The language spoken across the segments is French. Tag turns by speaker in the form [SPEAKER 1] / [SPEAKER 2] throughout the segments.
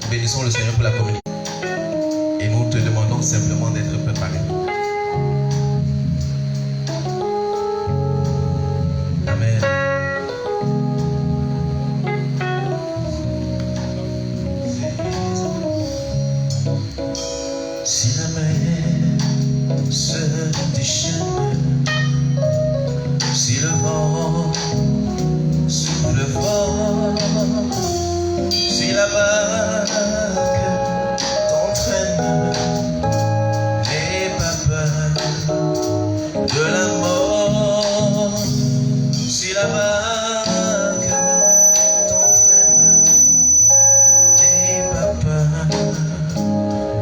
[SPEAKER 1] Bénissons le Seigneur pour la communication. Et nous te demandons simplement d'être préparé. Amen. Si la mer se déchaîne, si le vent souffle fort, si la vague t'entraîne, n'aie pas peur de la mort. Si la vague t'entraîne, n'aie pas peur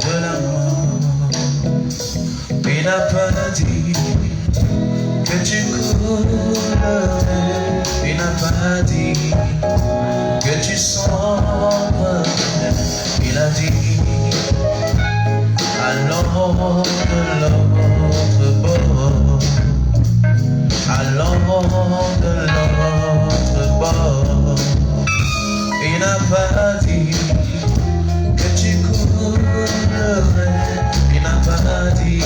[SPEAKER 1] de la mort. Il n'a pas dit que tu coulerais, il n'a pas dit que tu sombrerais, il a dit allons de l'autre bord, allons de l'autre bord. Il n'a pas dit que tu coulerais, il n'a pas dit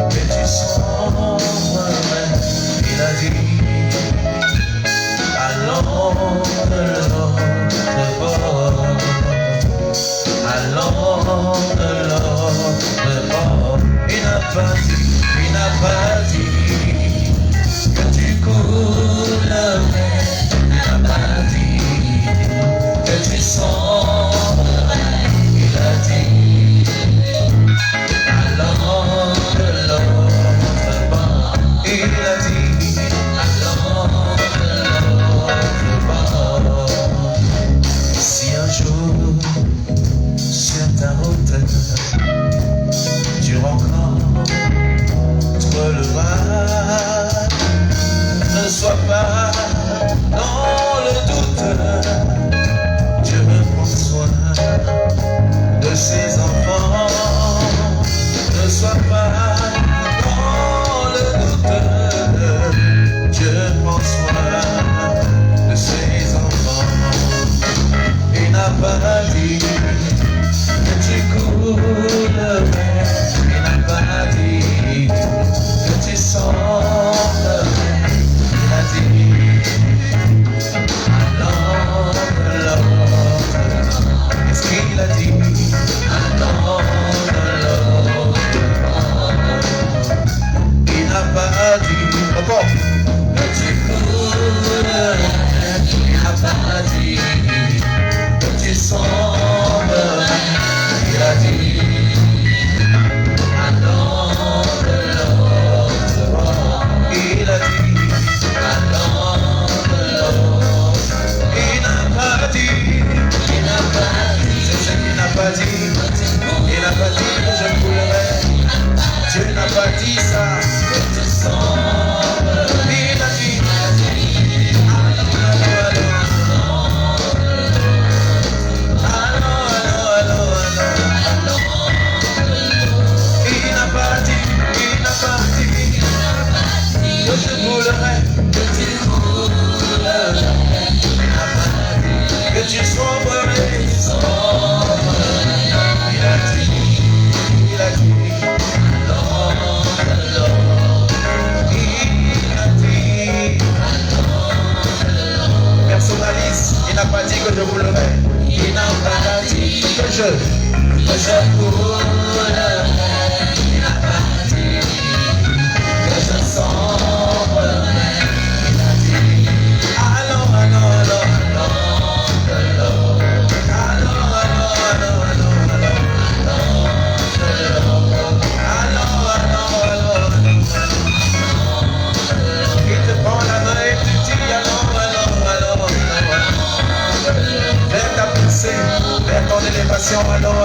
[SPEAKER 1] que tu sombrerais, il a dit allons de l'autre bord, allons de l'autre bord. Il n'a pas dit que tu coulerais, il n'a pas dit que tu sombrerais, il a dit allons de l'autre bord, il a dit allons de l'autre bord. Si un jour sur ta route tu rencontres le mal, ne sois pas dans le doute, Dieu prend soin de ses enfants. Ne sois pas dans le doute, Dieu prend soin de ses enfants. Il n'a pas dit que tu coulerais, il n'a pas dit que tu sombrerais, il a dit allons de l'autre. Qu'est-ce qu'il a dit? Allons de l'autre. Il n'a pas dit encore que tu coulerais, il n'a pas dit que tu sombrerais, il a dit allons de l'autre bord. Il a dit allons de l'autre. Il n'a pas dit, c'est ce qu'il n'a pas dit. Il n'a pas dit que je coulerais. Dieu n'a pas dit ça. Il a dit que je coulerais, que tu sombrerais. Il a dit personnalise, il n'a pas dit que je coulerais, il n'a pas dit que je coulerais, il n'a pas dit que je sombrerais, il a dit allons de l'autre, il te prend la main et te dit allons. Vers ta pensée, vers ton élévation, allons.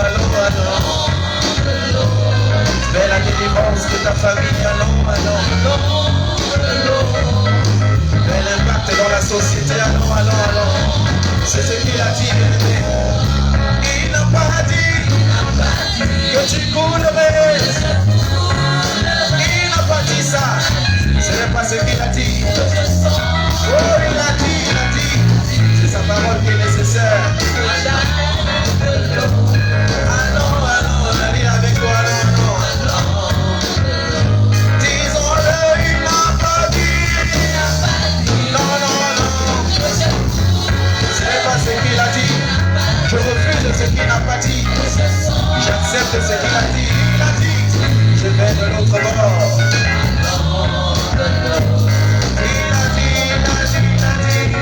[SPEAKER 1] Vers la délivrance de ta famille, allons. Vers l'impact dans la société, allons. C'est ce qu'il a dit, bien-aimé. Il n'a pas dit que tu coulerais. Il n'a pas dit ça. Ce n'est pas ce qu'il a dit. Oh, il a dit. C'est sa parole qui est nécessaire. ce qu'il n'a pas dit. J'accepte ce qu'il a dit. Il a dit, je vais de l'autre bord. Il a dit, il a dit, il a dit.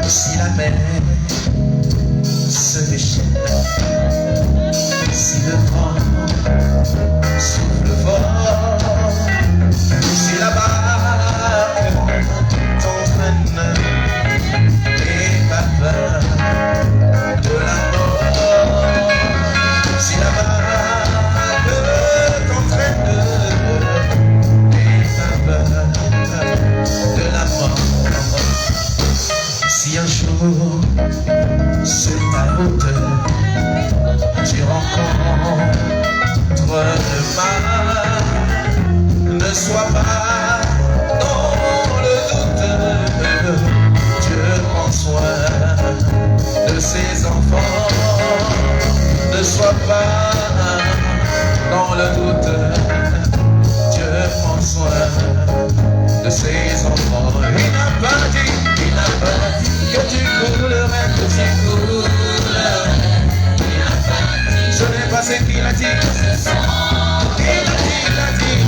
[SPEAKER 1] Si la mer se déchaîne, si le vent souffle fort, si la barque t'entraîne et pas peur de la mort, si la barque t'entraîne et pas peur de la mort, si un jour sur ta route tu rencontres le mal, ne sois pas dans le doute. Dieu prend soin de ses enfants. Ne sois pas dans le doute. Dieu prend soin de ses enfants. Il n'a pas dit que tu coulerais, que tu coulerais. Ce n'est pas ce qu'il a dit. Il a dit.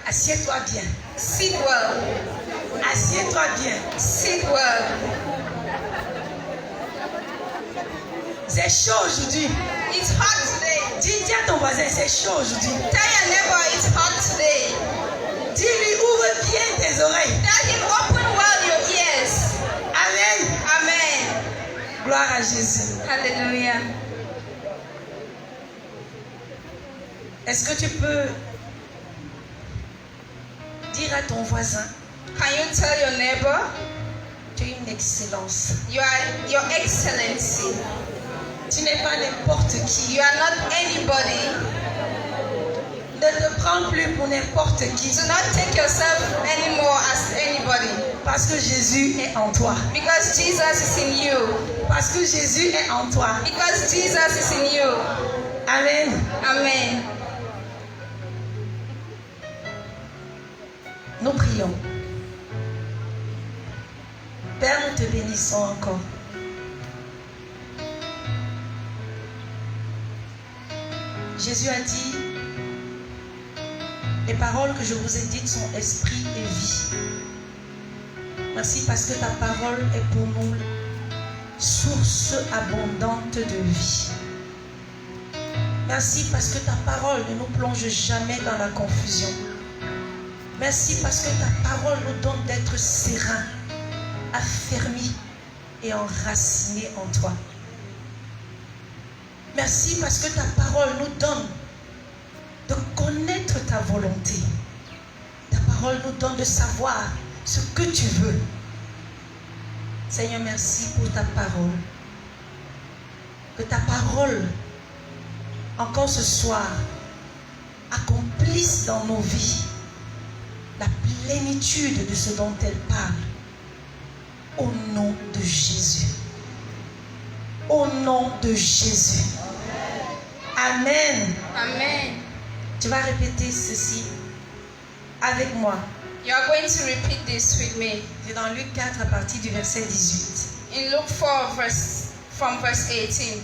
[SPEAKER 2] Assieds-toi bien.
[SPEAKER 3] Sit well.
[SPEAKER 2] Assieds-toi bien.
[SPEAKER 3] Sit well.
[SPEAKER 2] C'est chaud aujourd'hui.
[SPEAKER 3] It's hot today.
[SPEAKER 2] Dis à ton voisin, c'est chaud aujourd'hui.
[SPEAKER 3] Tell your neighbor it's hot today.
[SPEAKER 2] Dis-lui, ouvre bien tes oreilles.
[SPEAKER 3] Tell him open well your ears.
[SPEAKER 2] Amen.
[SPEAKER 3] Amen.
[SPEAKER 2] Gloire à Jésus.
[SPEAKER 3] Hallelujah.
[SPEAKER 2] Est-ce que tu peux dire à ton voisin,
[SPEAKER 3] can you tell your neighbor,
[SPEAKER 2] tu es une excellence.
[SPEAKER 3] you are your excellency.
[SPEAKER 2] Tu n'es pas n'importe qui.
[SPEAKER 3] You are not anybody.
[SPEAKER 2] Ne te prends plus pour n'importe qui.
[SPEAKER 3] Do not take yourself anymore as anybody.
[SPEAKER 2] Parce que Jésus est en toi.
[SPEAKER 3] Because Jesus is in you.
[SPEAKER 2] Parce que Jésus est en toi.
[SPEAKER 3] Because Jesus is in you.
[SPEAKER 2] Amen.
[SPEAKER 3] Amen.
[SPEAKER 2] Nous prions. Père, nous te bénissons encore. Jésus a dit, les paroles que je vous ai dites sont esprit et vie. Merci parce que ta parole est pour nous source abondante de vie. Merci parce que ta parole ne nous plonge jamais dans la confusion. Merci parce que ta parole nous donne d'être sereins, affermis et enracinés en toi. Merci parce que ta parole nous donne de connaître ta volonté. Ta parole nous donne de savoir ce que tu veux. Seigneur, merci pour ta parole. Que ta parole, encore ce soir, accomplisse dans nos vies la plénitude de ce dont elle parle. Au nom de Jésus. Au nom de Jésus. Amen.
[SPEAKER 3] Amen.
[SPEAKER 2] Tu vas répéter ceci avec moi.
[SPEAKER 3] You are going to repeat this with me.
[SPEAKER 2] C'est dans Luc 4 à partir du verset 18.
[SPEAKER 3] In Luke 4, from verse 18.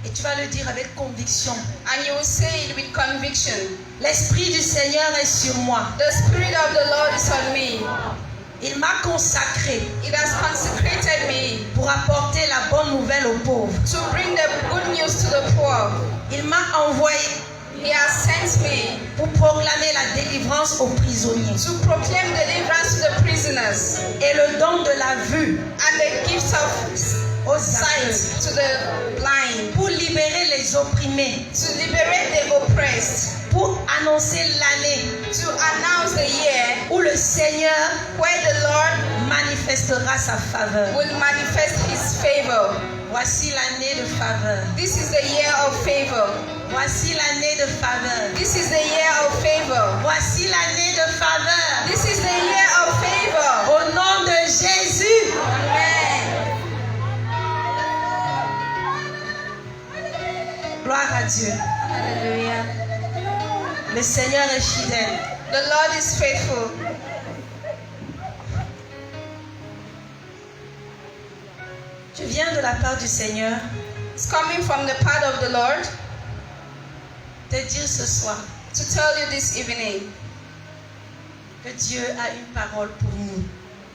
[SPEAKER 2] Et tu vas le dire avec conviction.
[SPEAKER 3] And you will say it with conviction.
[SPEAKER 2] L'Esprit du Seigneur est sur moi.
[SPEAKER 3] The Spirit of the Lord is on me.
[SPEAKER 2] Il m'a consacré
[SPEAKER 3] It has consecrated me
[SPEAKER 2] pour apporter la bonne nouvelle aux pauvres.
[SPEAKER 3] to bring the good news to the poor.
[SPEAKER 2] Il m'a envoyé
[SPEAKER 3] He has sent me
[SPEAKER 2] pour proclamer la délivrance aux prisonniers
[SPEAKER 3] to proclaim deliverance to the prisoners
[SPEAKER 2] et le don de la vue
[SPEAKER 3] and the gift of
[SPEAKER 2] aux
[SPEAKER 3] sight
[SPEAKER 2] aveugles,
[SPEAKER 3] to the blind,
[SPEAKER 2] pour libérer les opprimés,
[SPEAKER 3] to liberate the oppressed,
[SPEAKER 2] pour annoncer l'année
[SPEAKER 3] to announce the year
[SPEAKER 2] où le Seigneur
[SPEAKER 3] where the Lord
[SPEAKER 2] manifestera sa faveur.
[SPEAKER 3] will manifest His favor.
[SPEAKER 2] Voici l'année de faveur.
[SPEAKER 3] This is the year of favor.
[SPEAKER 2] Voici l'année de faveur.
[SPEAKER 3] This is the year of favor.
[SPEAKER 2] Voici l'année de faveur.
[SPEAKER 3] This is the year of favor.
[SPEAKER 2] Au nom de Jésus.
[SPEAKER 3] Amen.
[SPEAKER 2] Gloire à Dieu.
[SPEAKER 3] Hallelujah.
[SPEAKER 2] Le Seigneur est fidèle.
[SPEAKER 3] The Lord is faithful.
[SPEAKER 2] Je viens de la part du Seigneur
[SPEAKER 3] It's coming from the part of the Lord
[SPEAKER 2] te dire ce soir
[SPEAKER 3] to tell you this evening
[SPEAKER 2] que Dieu a une parole pour nous.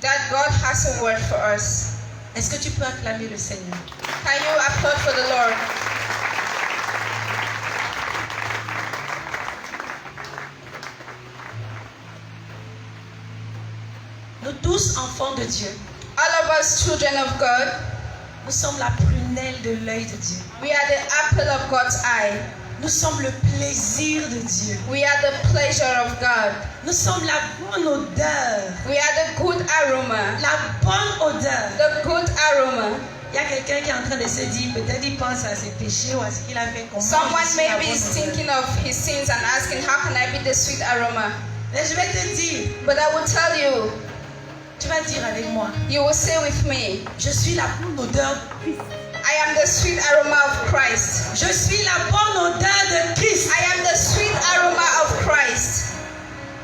[SPEAKER 3] that God has a word for us.
[SPEAKER 2] Est-ce que tu peux acclamer le Seigneur?
[SPEAKER 3] Can you applaud for the Lord?
[SPEAKER 2] Nous tous, enfants de Dieu,
[SPEAKER 3] All of us children of God,
[SPEAKER 2] nous sommes la prunelle de l'œil de Dieu.
[SPEAKER 3] we are the apple of God's eye.
[SPEAKER 2] Nous sommes le plaisir de Dieu.
[SPEAKER 3] We are the pleasure of God.
[SPEAKER 2] Nous sommes la bonne odeur.
[SPEAKER 3] We are the good aroma.
[SPEAKER 2] La bonne odeur.
[SPEAKER 3] The good aroma.
[SPEAKER 2] Il y a quelqu'un qui est en train de se dire, peut-être il pense à ses péchés ou à ce qu'il a fait. Comment
[SPEAKER 3] Someone
[SPEAKER 2] je suis la
[SPEAKER 3] maybe
[SPEAKER 2] bonne
[SPEAKER 3] is
[SPEAKER 2] odeur?
[SPEAKER 3] thinking of his sins and asking, how can I be the sweet aroma?
[SPEAKER 2] Mais je vais te dire,
[SPEAKER 3] But I will tell you,
[SPEAKER 2] tu vas dire avec moi,
[SPEAKER 3] you will say with me,
[SPEAKER 2] je suis la bonne odeur.
[SPEAKER 3] I am the sweet aroma of Christ.
[SPEAKER 2] Je suis la bonne odeur de Christ.
[SPEAKER 3] I am the sweet aroma of Christ.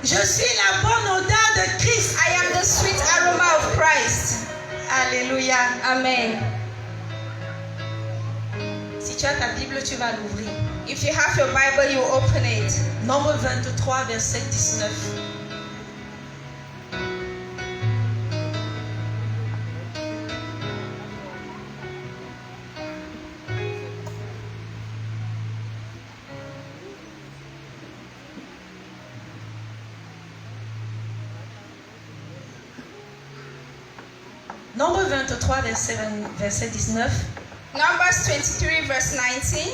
[SPEAKER 2] Je suis la bonne odeur de Christ.
[SPEAKER 3] I am the sweet aroma of Christ.
[SPEAKER 2] Alléluia.
[SPEAKER 3] Amen.
[SPEAKER 2] Si tu as ta Bible, tu vas l'ouvrir.
[SPEAKER 3] If you have your Bible, you open it.
[SPEAKER 2] Nombre 23, verset 19. Nombre 23, verset 19.
[SPEAKER 3] Numbers 23, verse 19.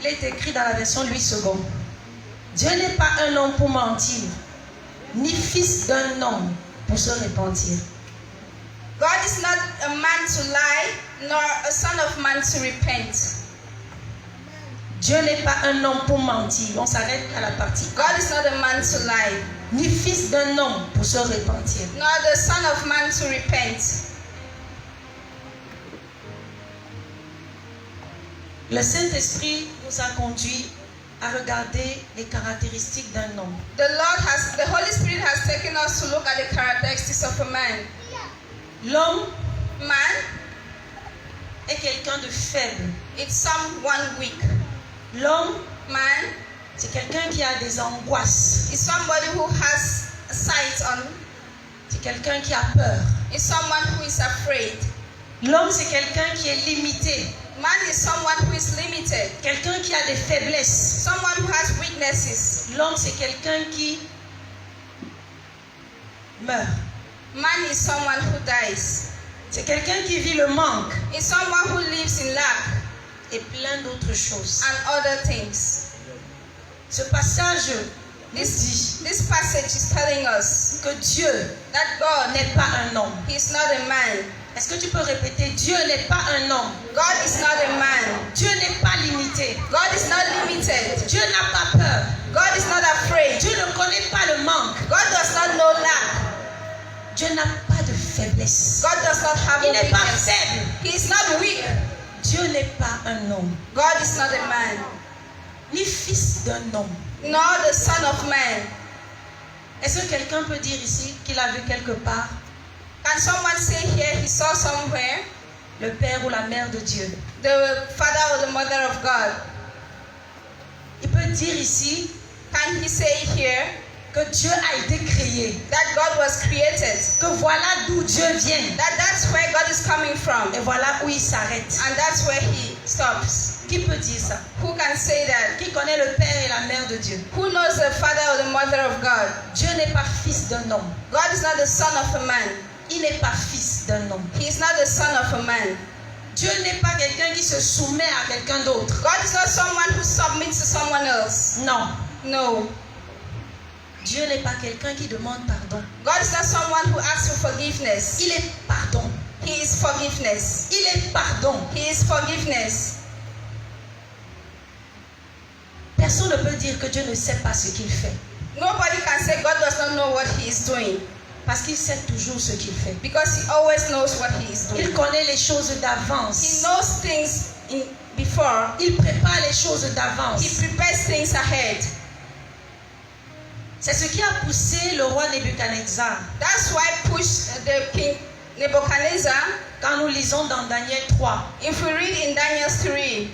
[SPEAKER 2] Il est écrit dans la version Louis II. Dieu n'est pas un homme pour mentir, ni fils d'un homme pour se repentir.
[SPEAKER 3] God is not a man to lie, nor a son of man to repent.
[SPEAKER 2] Dieu n'est pas un homme pour mentir. On s'arrête à la partie.
[SPEAKER 3] God is not a man to lie,
[SPEAKER 2] Ni fils d'un homme pour se repentir.
[SPEAKER 3] nor the son of man to repent.
[SPEAKER 2] Le Saint-Esprit nous a conduits à regarder les caractéristiques d'un homme.
[SPEAKER 3] The Holy Spirit has taken us to look at the characteristics of a man.
[SPEAKER 2] L'homme
[SPEAKER 3] Man,
[SPEAKER 2] est quelqu'un de faible.
[SPEAKER 3] it's someone weak.
[SPEAKER 2] L'homme,
[SPEAKER 3] Man
[SPEAKER 2] c'est quelqu'un qui a des angoisses.
[SPEAKER 3] is somebody who has a sight on.
[SPEAKER 2] C'est quelqu'un qui a peur.
[SPEAKER 3] It's someone who is afraid.
[SPEAKER 2] L'homme, c'est quelqu'un qui est limité.
[SPEAKER 3] Man is someone who is limited,
[SPEAKER 2] quelqu'un qui a des faiblesses.
[SPEAKER 3] someone who has weaknesses.
[SPEAKER 2] L'homme, c'est quelqu'un qui meurt.
[SPEAKER 3] Man is someone who dies.
[SPEAKER 2] C'est quelqu'un qui vit le manque
[SPEAKER 3] It's someone who lives in lack
[SPEAKER 2] et plein d'autres choses.
[SPEAKER 3] and other things.
[SPEAKER 2] Ce passage nous dit
[SPEAKER 3] This passage is telling us
[SPEAKER 2] que Dieu
[SPEAKER 3] that God,
[SPEAKER 2] n'est pas un homme.
[SPEAKER 3] He is not a man.
[SPEAKER 2] Est-ce que tu peux répéter? Dieu n'est pas un homme.
[SPEAKER 3] God is not a man.
[SPEAKER 2] Dieu n'est pas limité.
[SPEAKER 3] God is not limited.
[SPEAKER 2] Dieu n'a pas peur.
[SPEAKER 3] God is not afraid.
[SPEAKER 2] Dieu ne connaît pas le manque.
[SPEAKER 3] God does not know lack.
[SPEAKER 2] Dieu n'a pas de faiblesse.
[SPEAKER 3] God does not have a
[SPEAKER 2] Il n'est pas
[SPEAKER 3] weakness.
[SPEAKER 2] faible.
[SPEAKER 3] He is not weak.
[SPEAKER 2] Dieu n'est pas un homme,
[SPEAKER 3] God is not a man,
[SPEAKER 2] ni fils d'un homme.
[SPEAKER 3] nor the son of man.
[SPEAKER 2] Est-ce que quelqu'un peut dire ici qu'il a vu quelque part
[SPEAKER 3] Can someone say here he saw somewhere
[SPEAKER 2] le père ou la mère de Dieu?
[SPEAKER 3] the father or the mother of God?
[SPEAKER 2] Il peut dire ici
[SPEAKER 3] Can he say here
[SPEAKER 2] que Dieu a été créé,
[SPEAKER 3] that God was created?
[SPEAKER 2] que voilà d'où Dieu vient
[SPEAKER 3] That's where God is coming from,
[SPEAKER 2] et voilà où il s'arrête.
[SPEAKER 3] and that's where he stops.
[SPEAKER 2] Qui peut dire ça?
[SPEAKER 3] Who can say that?
[SPEAKER 2] Qui connaît le père et la mère de Dieu?
[SPEAKER 3] Who knows the father or the mother of God?
[SPEAKER 2] Dieu n'est pas fils d'un homme.
[SPEAKER 3] God is not the son of a man.
[SPEAKER 2] Il n'est pas fils d'un homme.
[SPEAKER 3] He is not the son of a man.
[SPEAKER 2] Dieu n'est pas quelqu'un qui se soumet à quelqu'un d'autre.
[SPEAKER 3] God is not someone who submits to someone else.
[SPEAKER 2] Non.
[SPEAKER 3] No.
[SPEAKER 2] Dieu n'est pas quelqu'un qui demande pardon.
[SPEAKER 3] God is not someone who asks for forgiveness.
[SPEAKER 2] Il est pardon.
[SPEAKER 3] He is forgiveness.
[SPEAKER 2] Il est pardon.
[SPEAKER 3] He is forgiveness.
[SPEAKER 2] Personne ne peut dire que Dieu ne sait pas ce qu'il fait.
[SPEAKER 3] Nobody can say God does not know what he is doing,
[SPEAKER 2] Parce qu'il sait toujours ce qu'il fait.
[SPEAKER 3] because he always knows what he is
[SPEAKER 2] Il
[SPEAKER 3] doing.
[SPEAKER 2] connaît les choses
[SPEAKER 3] He
[SPEAKER 2] d'avance.
[SPEAKER 3] knows things before.
[SPEAKER 2] Il prépare les choses
[SPEAKER 3] He
[SPEAKER 2] d'avance.
[SPEAKER 3] prepares things ahead.
[SPEAKER 2] C'est ce qui a poussé le roi Nebuchadnezzar.
[SPEAKER 3] That's why the king Nebuchadnezzar,
[SPEAKER 2] Quand nous lisons dans Daniel 3,
[SPEAKER 3] if we read in Daniel 3,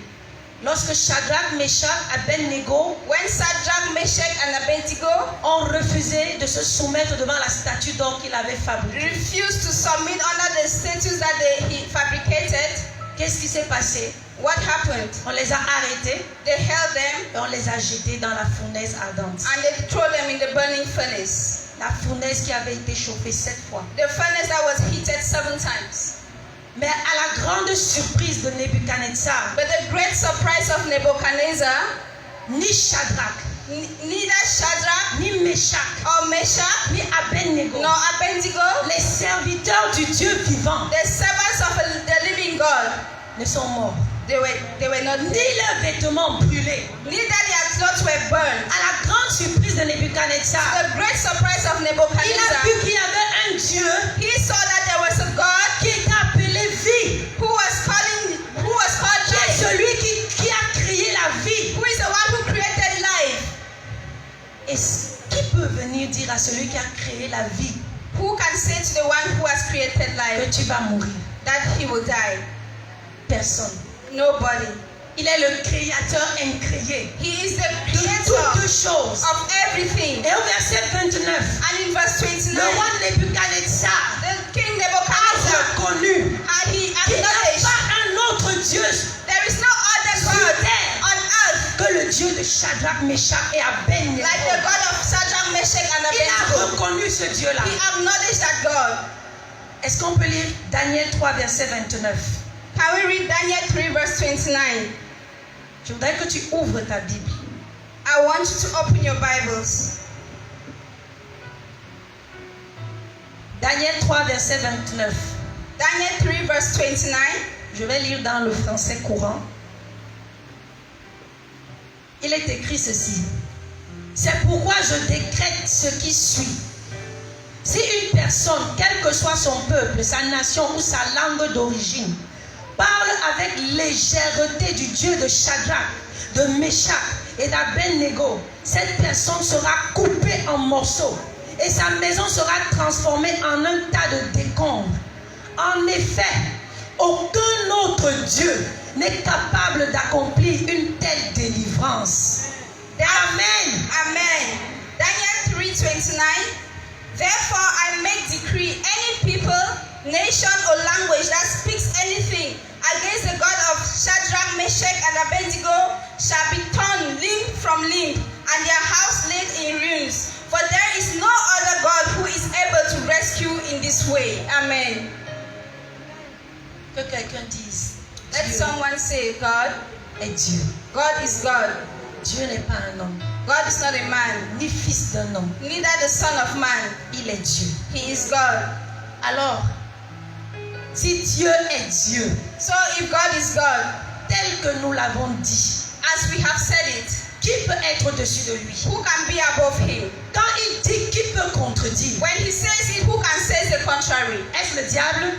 [SPEAKER 2] lorsque Shadrach, Meshach, Abednego
[SPEAKER 3] when Shadrach, Meshach, and Abednego
[SPEAKER 2] ont refusé de se soumettre devant la statue d'or qu'il avait fabriquée,
[SPEAKER 3] refused to submit under the statues that he fabricated,
[SPEAKER 2] qu'est-ce qui s'est passé?
[SPEAKER 3] what happened?
[SPEAKER 2] On les a arrêtés
[SPEAKER 3] They held them
[SPEAKER 2] et on les a jetés dans la fournaise ardente.
[SPEAKER 3] and they threw them in the burning furnace.
[SPEAKER 2] La fournaise qui avait été chauffée 7 fois.
[SPEAKER 3] The furnace that was heated 7 times.
[SPEAKER 2] Mais à la grande surprise de Nebuchadnezzar,
[SPEAKER 3] But the great surprise of Nebuchadnezzar,
[SPEAKER 2] ni Shadrach,
[SPEAKER 3] neither Shadrach
[SPEAKER 2] ni Meshach,
[SPEAKER 3] or Meshach
[SPEAKER 2] ni Abednego,
[SPEAKER 3] nor Abednego,
[SPEAKER 2] les serviteurs du Dieu vivant,
[SPEAKER 3] the servants of the living God,
[SPEAKER 2] ne sont morts.
[SPEAKER 3] they were not
[SPEAKER 2] Ni
[SPEAKER 3] dead.
[SPEAKER 2] leurs vêtements brûlés.
[SPEAKER 3] Neither their clothes were burned.
[SPEAKER 2] À la grande surprise de Nebuchadnezzar,
[SPEAKER 3] The great surprise of
[SPEAKER 2] il a
[SPEAKER 3] Nebuchadnezzar,
[SPEAKER 2] vu qu'il y avait un Dieu
[SPEAKER 3] he saw that there was a God
[SPEAKER 2] qui était appelé vie,
[SPEAKER 3] who was called
[SPEAKER 2] qui est
[SPEAKER 3] life,
[SPEAKER 2] celui qui a créé la vie.
[SPEAKER 3] who is the one who created life.
[SPEAKER 2] Et qui peut venir dire à celui qui a créé la vie
[SPEAKER 3] Who can say to the one who has created
[SPEAKER 2] que
[SPEAKER 3] life
[SPEAKER 2] tu vas mourir?
[SPEAKER 3] that he will die?
[SPEAKER 2] Personne.
[SPEAKER 3] Nobody.
[SPEAKER 2] Il est le créateur incréé
[SPEAKER 3] He is the
[SPEAKER 2] de
[SPEAKER 3] creator
[SPEAKER 2] toutes choses.
[SPEAKER 3] of everything.
[SPEAKER 2] Et au verset 29,
[SPEAKER 3] And in verse 29,
[SPEAKER 2] le roi Nebuchadnezzar
[SPEAKER 3] the king
[SPEAKER 2] a
[SPEAKER 3] Nebuchadnezzar,
[SPEAKER 2] reconnu
[SPEAKER 3] and he
[SPEAKER 2] qu'il n'y a
[SPEAKER 3] acknowledged
[SPEAKER 2] pas un autre Dieu
[SPEAKER 3] there is no other
[SPEAKER 2] sur
[SPEAKER 3] God
[SPEAKER 2] terre
[SPEAKER 3] on earth
[SPEAKER 2] que le Dieu de Shadrach, Meshach et Abednego.
[SPEAKER 3] like the God of Shadrach, Meshach, and
[SPEAKER 2] Il a
[SPEAKER 3] Abednego.
[SPEAKER 2] reconnu ce Dieu-là.
[SPEAKER 3] He acknowledged that God.
[SPEAKER 2] Est-ce qu'on peut lire Daniel 3, verset 29?
[SPEAKER 3] Can we read Daniel 3 verse 29?
[SPEAKER 2] Je voudrais que tu ouvres ta Bible.
[SPEAKER 3] I want you to open your Bibles.
[SPEAKER 2] Daniel 3, verset 29.
[SPEAKER 3] Daniel 3 verse 29.
[SPEAKER 2] Je vais lire dans le français courant. Il est écrit ceci. C'est pourquoi je décrète ce qui suit. Si une personne, quel que soit son peuple, sa nation ou sa langue d'origine, parle avec légèreté du Dieu de Shadrach, de Meshach et d'Abednego, cette personne sera coupée en morceaux et sa maison sera transformée en un tas de décombres. En effet, aucun autre Dieu n'est capable d'accomplir une telle délivrance. Amen.
[SPEAKER 3] Amen. Daniel 3:29. Therefore I make decree, any people, nation or language that speaks anything against the God of Shadrach, Meshach, and Abednego shall be torn limb from limb, and their house laid in ruins. For there is no other God who is able to rescue in this way. Amen.
[SPEAKER 2] Que quelqu'un dise,
[SPEAKER 3] Let
[SPEAKER 2] Dieu
[SPEAKER 3] someone say, God,
[SPEAKER 2] est Dieu.
[SPEAKER 3] God is God.
[SPEAKER 2] Dieu n'est pas un homme,
[SPEAKER 3] God is not a man,
[SPEAKER 2] ni fils d'un homme.
[SPEAKER 3] neither the son of man.
[SPEAKER 2] Il est Dieu.
[SPEAKER 3] He is God.
[SPEAKER 2] Alors, si Dieu est Dieu,
[SPEAKER 3] So if God is God,
[SPEAKER 2] tel que nous l'avons dit,
[SPEAKER 3] as we have said it,
[SPEAKER 2] qui peut être au-dessus de lui?
[SPEAKER 3] who can be above him?
[SPEAKER 2] Quand il dit qui peut contredire,
[SPEAKER 3] When he says it, who can say the contrary?
[SPEAKER 2] est-ce le diable?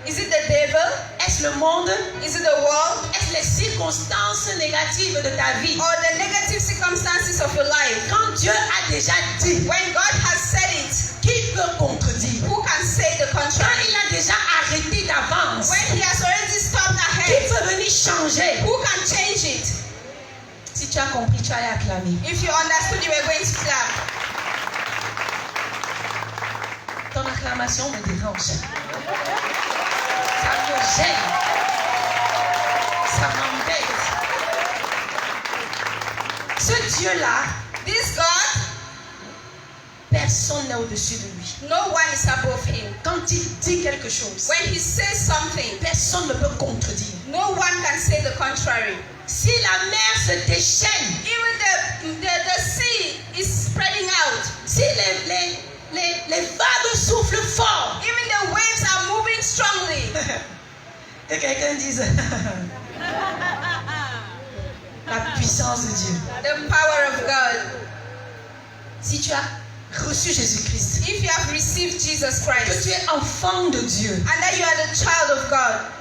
[SPEAKER 3] Is it the devil?
[SPEAKER 2] Est-ce le monde?
[SPEAKER 3] Is it the world?
[SPEAKER 2] Est-ce les circonstances négatives de ta vie?
[SPEAKER 3] Or the negative circumstances of your life?
[SPEAKER 2] Quand Dieu a déjà dit,
[SPEAKER 3] When God has said it,
[SPEAKER 2] qui peut contredire?
[SPEAKER 3] who can say the
[SPEAKER 2] Quand
[SPEAKER 3] contrary?
[SPEAKER 2] il a déjà arrêté d'avance,
[SPEAKER 3] When he has already stopped
[SPEAKER 2] qui
[SPEAKER 3] ahead,
[SPEAKER 2] peut venir changer?
[SPEAKER 3] who can change it?
[SPEAKER 2] Si tu as compris, tu allais acclamer.
[SPEAKER 3] If you understood, you were going to clap.
[SPEAKER 2] Ton acclamation me dérange. Ça me gêne. Ça m'embête. Ce Dieu-là,
[SPEAKER 3] This God,
[SPEAKER 2] personne n'est au-dessus de lui.
[SPEAKER 3] no one is above him.
[SPEAKER 2] Quand il dit quelque chose,
[SPEAKER 3] When he says something,
[SPEAKER 2] personne ne peut contredire.
[SPEAKER 3] no one can say the contrary.
[SPEAKER 2] Si la mer se déchaîne,
[SPEAKER 3] Even the sea is spreading out.
[SPEAKER 2] si les vagues soufflent fort,
[SPEAKER 3] Even the waves are moving strongly.
[SPEAKER 2] que quelqu'un dise la puissance de Dieu.
[SPEAKER 3] The power of God.
[SPEAKER 2] Si tu as reçu Jésus-Christ,
[SPEAKER 3] If you have received Jesus
[SPEAKER 2] que
[SPEAKER 3] Christ
[SPEAKER 2] tu es enfant de Dieu,
[SPEAKER 3] and that you are the child of God,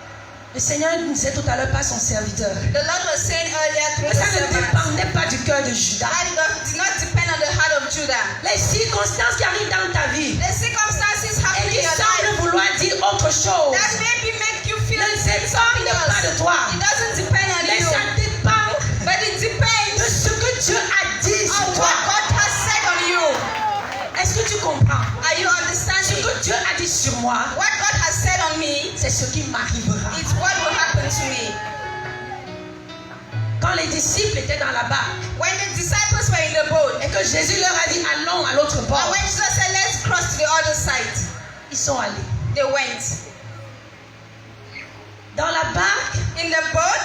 [SPEAKER 2] le Seigneur nous disait tout à l'heure, pas son serviteur,
[SPEAKER 3] the Lord was saying earlier through
[SPEAKER 2] que
[SPEAKER 3] the
[SPEAKER 2] ça ne
[SPEAKER 3] servant
[SPEAKER 2] dépendait pas du cœur de Judas.
[SPEAKER 3] that it did not depend on the heart of Judah.
[SPEAKER 2] Les circonstances qui arrivent dans ta vie
[SPEAKER 3] The circumstances
[SPEAKER 2] et
[SPEAKER 3] happening
[SPEAKER 2] qui
[SPEAKER 3] in your life
[SPEAKER 2] semblent vouloir dire autre chose,
[SPEAKER 3] that maybe make you feel
[SPEAKER 2] ne
[SPEAKER 3] something
[SPEAKER 2] dépendent pas de
[SPEAKER 3] else.
[SPEAKER 2] toi,
[SPEAKER 3] It doesn't depend on
[SPEAKER 2] mais
[SPEAKER 3] you,
[SPEAKER 2] ça dépend
[SPEAKER 3] but it
[SPEAKER 2] de
[SPEAKER 3] depends
[SPEAKER 2] ce que Dieu a dit sur
[SPEAKER 3] on
[SPEAKER 2] toi.
[SPEAKER 3] what God has said on you.
[SPEAKER 2] Est-ce que tu comprends?
[SPEAKER 3] Are you
[SPEAKER 2] Ce
[SPEAKER 3] understanding?
[SPEAKER 2] que Dieu a dit sur moi,
[SPEAKER 3] What God has said on me,
[SPEAKER 2] c'est ce qui m'arrivera.
[SPEAKER 3] it's what will happen to me.
[SPEAKER 2] Quand les disciples étaient dans la barque
[SPEAKER 3] When the disciples were in the boat,
[SPEAKER 2] et que Jésus leur a dit allons à l'autre
[SPEAKER 3] and
[SPEAKER 2] bord,
[SPEAKER 3] when Jesus said, let's cross to the other side,
[SPEAKER 2] ils sont allés.
[SPEAKER 3] they went.
[SPEAKER 2] Dans la barque,
[SPEAKER 3] In the boat,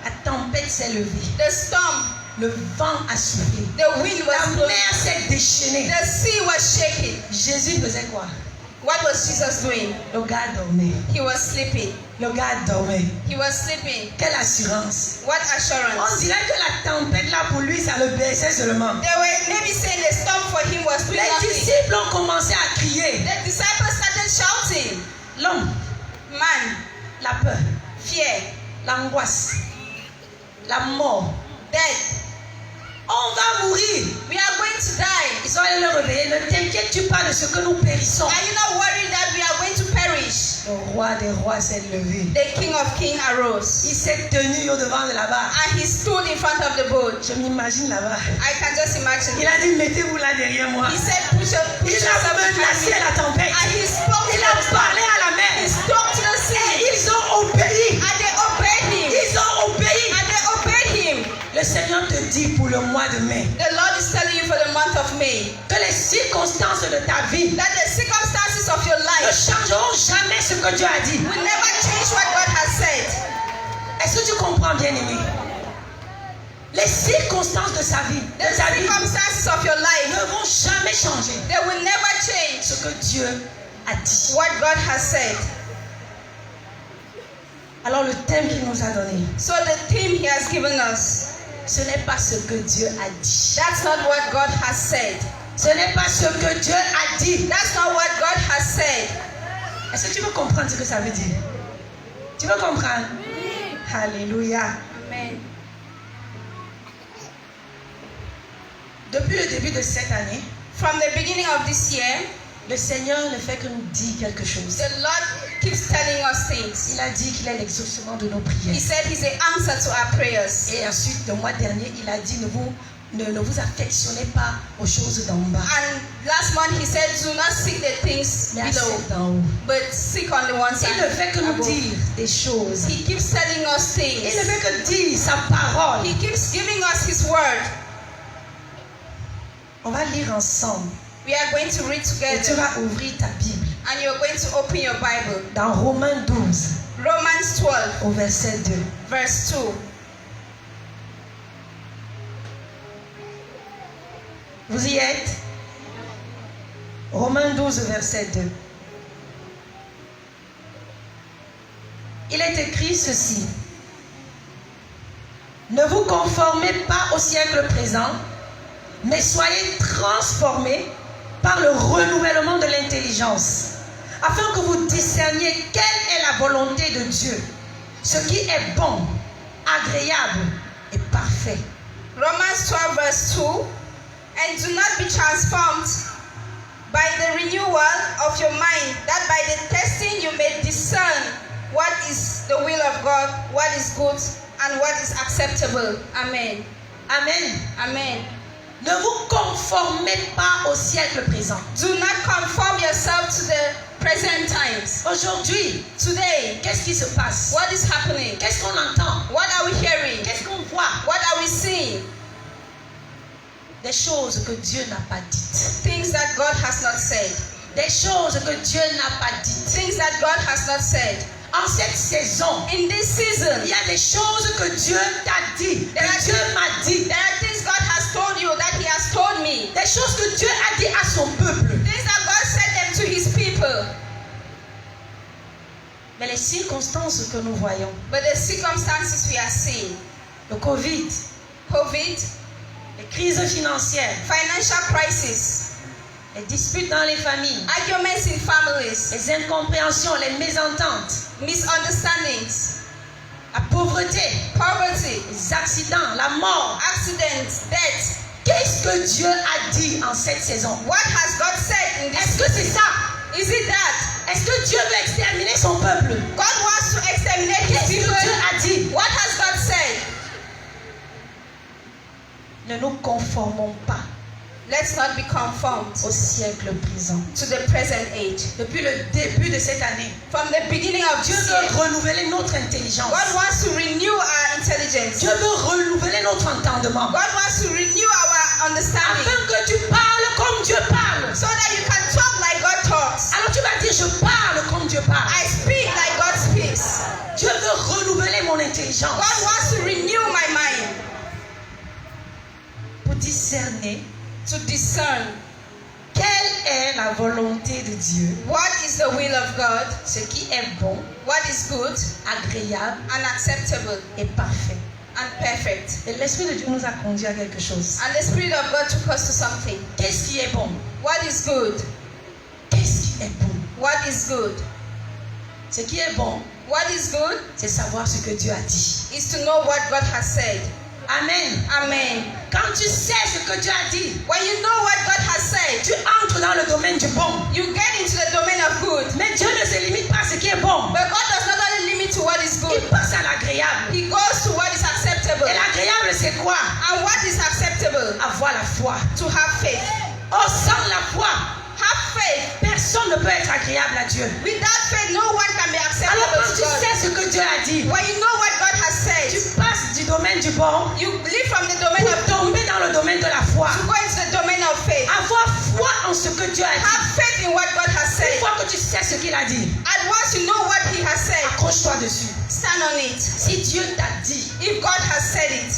[SPEAKER 2] la tempête s'est levée.
[SPEAKER 3] the storm,
[SPEAKER 2] Le vent a soufflé.
[SPEAKER 3] the wind
[SPEAKER 2] La
[SPEAKER 3] was blowing,
[SPEAKER 2] mer s'est déchaînée.
[SPEAKER 3] the sea was shaking.
[SPEAKER 2] Jésus faisait quoi?
[SPEAKER 3] What was Jesus doing?
[SPEAKER 2] Le gars dormait.
[SPEAKER 3] He was sleeping.
[SPEAKER 2] Le gars dormait.
[SPEAKER 3] He was sleeping.
[SPEAKER 2] Quelle assurance.
[SPEAKER 3] What
[SPEAKER 2] On
[SPEAKER 3] assurance?
[SPEAKER 2] dirait que la tempête là pour lui, ça le baissait seulement.
[SPEAKER 3] They were maybe saying the storm for him was doing
[SPEAKER 2] Les
[SPEAKER 3] nothing.
[SPEAKER 2] disciples ont commencé à crier.
[SPEAKER 3] The disciples started shouting,
[SPEAKER 2] L'homme,
[SPEAKER 3] man,
[SPEAKER 2] la peur,
[SPEAKER 3] fear,
[SPEAKER 2] l'angoisse, la mort.
[SPEAKER 3] death.
[SPEAKER 2] On va mourir.
[SPEAKER 3] We are going to die.
[SPEAKER 2] Ils sont allés le réveiller. Ne t'inquiète-tu pas de ce que nous périssons.
[SPEAKER 3] Are you not worried that we are going to perish?
[SPEAKER 2] Le roi des rois s'est levé.
[SPEAKER 3] The King of Kings arose
[SPEAKER 2] Il s'est tenu au devant de la barque.
[SPEAKER 3] and he stood in front of the boat.
[SPEAKER 2] Je m'imagine là-bas.
[SPEAKER 3] I can just imagine.
[SPEAKER 2] Il a dit mettez-vous là derrière moi.
[SPEAKER 3] He said, push
[SPEAKER 2] Il
[SPEAKER 3] yourself
[SPEAKER 2] a
[SPEAKER 3] behind
[SPEAKER 2] menacé
[SPEAKER 3] me.
[SPEAKER 2] la tempête.
[SPEAKER 3] And he spoke to
[SPEAKER 2] Il a
[SPEAKER 3] the
[SPEAKER 2] parlé
[SPEAKER 3] storm.
[SPEAKER 2] à la
[SPEAKER 3] He
[SPEAKER 2] mer.
[SPEAKER 3] spoke to the sea.
[SPEAKER 2] Et ils ont obéi.
[SPEAKER 3] And they obeyed him.
[SPEAKER 2] Ils ont obéi.
[SPEAKER 3] And they obeyed him.
[SPEAKER 2] Le Seigneur te dit pour le mois de mai
[SPEAKER 3] The Lord is telling you for the month of May
[SPEAKER 2] que les circonstances de ta vie
[SPEAKER 3] that the circumstances of your
[SPEAKER 2] ne
[SPEAKER 3] life
[SPEAKER 2] changeront jamais ce que Dieu a dit.
[SPEAKER 3] will never change what God has said.
[SPEAKER 2] Est-ce que tu comprends, bien-aimé? Les circonstances de sa vie,
[SPEAKER 3] The
[SPEAKER 2] de ta vie,
[SPEAKER 3] circumstances of your life,
[SPEAKER 2] ne vont jamais changer
[SPEAKER 3] they will never change
[SPEAKER 2] ce que Dieu a dit.
[SPEAKER 3] what God has said.
[SPEAKER 2] Alors le thème qu'il nous a donné,
[SPEAKER 3] So the theme he has given us,
[SPEAKER 2] ce n'est pas ce que Dieu a dit.
[SPEAKER 3] that's not what God has said.
[SPEAKER 2] Ce n'est pas ce que Dieu a dit.
[SPEAKER 3] That's not what God has said.
[SPEAKER 2] Est-ce que tu veux comprendre ce que ça veut dire? Tu veux comprendre? Alléluia.
[SPEAKER 3] Amen.
[SPEAKER 2] Depuis le début de cette année,
[SPEAKER 3] From the beginning of this year,
[SPEAKER 2] le Seigneur ne fait que nous dire quelque chose.
[SPEAKER 3] the Lord keeps telling us things.
[SPEAKER 2] Il a dit qu'il est l'exaucement de nos
[SPEAKER 3] He
[SPEAKER 2] prières.
[SPEAKER 3] said he's the answer to our prayers.
[SPEAKER 2] Et ensuite, le mois dernier, il a dit ne vous ne vous affectionnez pas aux choses d'en bas,
[SPEAKER 3] And last month he said, do not seek the things
[SPEAKER 2] mais à
[SPEAKER 3] below,
[SPEAKER 2] celles d'en haut.
[SPEAKER 3] but seek on the one side.
[SPEAKER 2] Il ne fait que nous
[SPEAKER 3] above.
[SPEAKER 2] dire des choses.
[SPEAKER 3] He keeps telling us
[SPEAKER 2] Il ne
[SPEAKER 3] things.
[SPEAKER 2] fait que dire sa parole.
[SPEAKER 3] He keeps giving us his word.
[SPEAKER 2] On va lire ensemble.
[SPEAKER 3] We are going to read
[SPEAKER 2] Et tu
[SPEAKER 3] together.
[SPEAKER 2] vas ouvrir ta Bible
[SPEAKER 3] And you're going to open your Bible.
[SPEAKER 2] dans Romains 12,
[SPEAKER 3] Romans 12,
[SPEAKER 2] au verset 2.
[SPEAKER 3] verse 2.
[SPEAKER 2] Vous y êtes? Romains 12, verset 2. Il est écrit ceci. Ne vous conformez pas au siècle présent, mais soyez transformés par le renouvellement de l'intelligence, afin que vous discerniez quelle est la volonté de Dieu, ce qui est bon, agréable et parfait.
[SPEAKER 3] Romans 12, verse 2. And do not be transformed by the renewal of your mind, that by the testing you may discern what is the will of God, what is good, and what is acceptable. Amen.
[SPEAKER 2] Amen.
[SPEAKER 3] Amen.
[SPEAKER 2] Ne vous conformez pas au siècle présent.
[SPEAKER 3] Do not conform yourself to the present times.
[SPEAKER 2] Aujourd'hui,
[SPEAKER 3] Today,
[SPEAKER 2] qu'est-ce qui se passe?
[SPEAKER 3] what is happening?
[SPEAKER 2] Qu'est-ce qu'on entend?
[SPEAKER 3] What are we hearing?
[SPEAKER 2] Qu'est-ce qu'on voit?
[SPEAKER 3] What are we seeing?
[SPEAKER 2] Des choses que Dieu n'a pas dites.
[SPEAKER 3] Things that God has not said.
[SPEAKER 2] Des choses que Dieu n'a pas dites.
[SPEAKER 3] Things that God has not said.
[SPEAKER 2] En cette saison,
[SPEAKER 3] In this season,
[SPEAKER 2] il y a des choses que Dieu t'a dit,
[SPEAKER 3] There are
[SPEAKER 2] que Dieu m'a dit.
[SPEAKER 3] there are things God has told you that He has told me.
[SPEAKER 2] Des choses que Dieu a dit à son peuple.
[SPEAKER 3] Things that God said them to His people.
[SPEAKER 2] Mais les circonstances que nous voyons,
[SPEAKER 3] But the circumstances we are seeing,
[SPEAKER 2] le Covid,
[SPEAKER 3] COVID,
[SPEAKER 2] les crises financières,
[SPEAKER 3] financial crisis,
[SPEAKER 2] les disputes dans les familles,
[SPEAKER 3] arguments in families,
[SPEAKER 2] les incompréhensions, les mésententes,
[SPEAKER 3] misunderstandings,
[SPEAKER 2] la pauvreté,
[SPEAKER 3] poverty,
[SPEAKER 2] les accidents, la mort.
[SPEAKER 3] accidents, death.
[SPEAKER 2] Qu'est-ce que Dieu a dit en cette saison?
[SPEAKER 3] What has God said in
[SPEAKER 2] Est-ce
[SPEAKER 3] this?
[SPEAKER 2] que c'est ça?
[SPEAKER 3] Is it that?
[SPEAKER 2] Est-ce que Dieu veut exterminer son peuple?
[SPEAKER 3] God wants to exterminate His
[SPEAKER 2] Qu'est-ce
[SPEAKER 3] people.
[SPEAKER 2] que Dieu a dit?
[SPEAKER 3] What has God said?
[SPEAKER 2] Ne nous conformons pas
[SPEAKER 3] Let's not be conformed
[SPEAKER 2] au siècle présent.
[SPEAKER 3] to the present age.
[SPEAKER 2] Depuis le début de cette année,
[SPEAKER 3] From the beginning of
[SPEAKER 2] Dieu
[SPEAKER 3] this
[SPEAKER 2] veut
[SPEAKER 3] year,
[SPEAKER 2] renouveler notre intelligence.
[SPEAKER 3] God wants to renew our intelligence.
[SPEAKER 2] Dieu veut renouveler notre entendement.
[SPEAKER 3] God wants to renew our understanding
[SPEAKER 2] Afin que tu parles comme Dieu parle.
[SPEAKER 3] so that you can talk like God talks.
[SPEAKER 2] Alors tu vas dire, je parle comme Dieu parle.
[SPEAKER 3] I speak like God speaks.
[SPEAKER 2] Dieu veut renouveler mon intelligence.
[SPEAKER 3] God wants to renew my mind
[SPEAKER 2] Pour discerner
[SPEAKER 3] to discern
[SPEAKER 2] quelle est la volonté de Dieu.
[SPEAKER 3] what is the will of God,
[SPEAKER 2] Ce qui est bon,
[SPEAKER 3] what is good
[SPEAKER 2] agréable
[SPEAKER 3] and acceptable
[SPEAKER 2] et parfait.
[SPEAKER 3] and perfect.
[SPEAKER 2] Et l'Esprit de Dieu nous a conduit à quelque chose.
[SPEAKER 3] And the Spirit of God took us to something.
[SPEAKER 2] Qu'est-ce qui est bon?
[SPEAKER 3] What is good?
[SPEAKER 2] Qu'est-ce qui est bon?
[SPEAKER 3] What is good?
[SPEAKER 2] Ce qui est bon,
[SPEAKER 3] What is good
[SPEAKER 2] c'est savoir ce que Dieu a dit.
[SPEAKER 3] is to know what God has said.
[SPEAKER 2] Amen.
[SPEAKER 3] Amen.
[SPEAKER 2] Quand tu sais ce que Dieu a dit,
[SPEAKER 3] When you know what God has said,
[SPEAKER 2] tu entres dans le domaine du bon.
[SPEAKER 3] you get into the domain of good.
[SPEAKER 2] Mais Dieu ne se limite pas à ce qui est bon.
[SPEAKER 3] But God does not only limit to what is
[SPEAKER 2] Il
[SPEAKER 3] good,
[SPEAKER 2] passe à l'agréable.
[SPEAKER 3] He goes to what is acceptable.
[SPEAKER 2] Et l'agréable, c'est quoi?
[SPEAKER 3] And what is acceptable?
[SPEAKER 2] Avoir la foi.
[SPEAKER 3] To have faith.
[SPEAKER 2] Oh, sans la foi,
[SPEAKER 3] Have faith.
[SPEAKER 2] personne ne peut être agréable à Dieu.
[SPEAKER 3] Without faith, no one can be
[SPEAKER 2] Alors
[SPEAKER 3] acceptable
[SPEAKER 2] quand
[SPEAKER 3] to
[SPEAKER 2] tu
[SPEAKER 3] God.
[SPEAKER 2] sais ce que Dieu a dit,
[SPEAKER 3] When you know what God has
[SPEAKER 2] tu
[SPEAKER 3] said,
[SPEAKER 2] passes du domaine du bon
[SPEAKER 3] you live from the domain
[SPEAKER 2] pour
[SPEAKER 3] of
[SPEAKER 2] tomber dans le domaine de la foi.
[SPEAKER 3] to go into the domain of faith.
[SPEAKER 2] Avoir foi en ce que Dieu a dit.
[SPEAKER 3] Have faith in what God has
[SPEAKER 2] Une
[SPEAKER 3] said.
[SPEAKER 2] fois que tu sais ce qu'il a dit,
[SPEAKER 3] And once you know what He has said,
[SPEAKER 2] accroche-toi dessus.
[SPEAKER 3] stand on it.
[SPEAKER 2] Si Dieu t'a dit
[SPEAKER 3] If God has said it,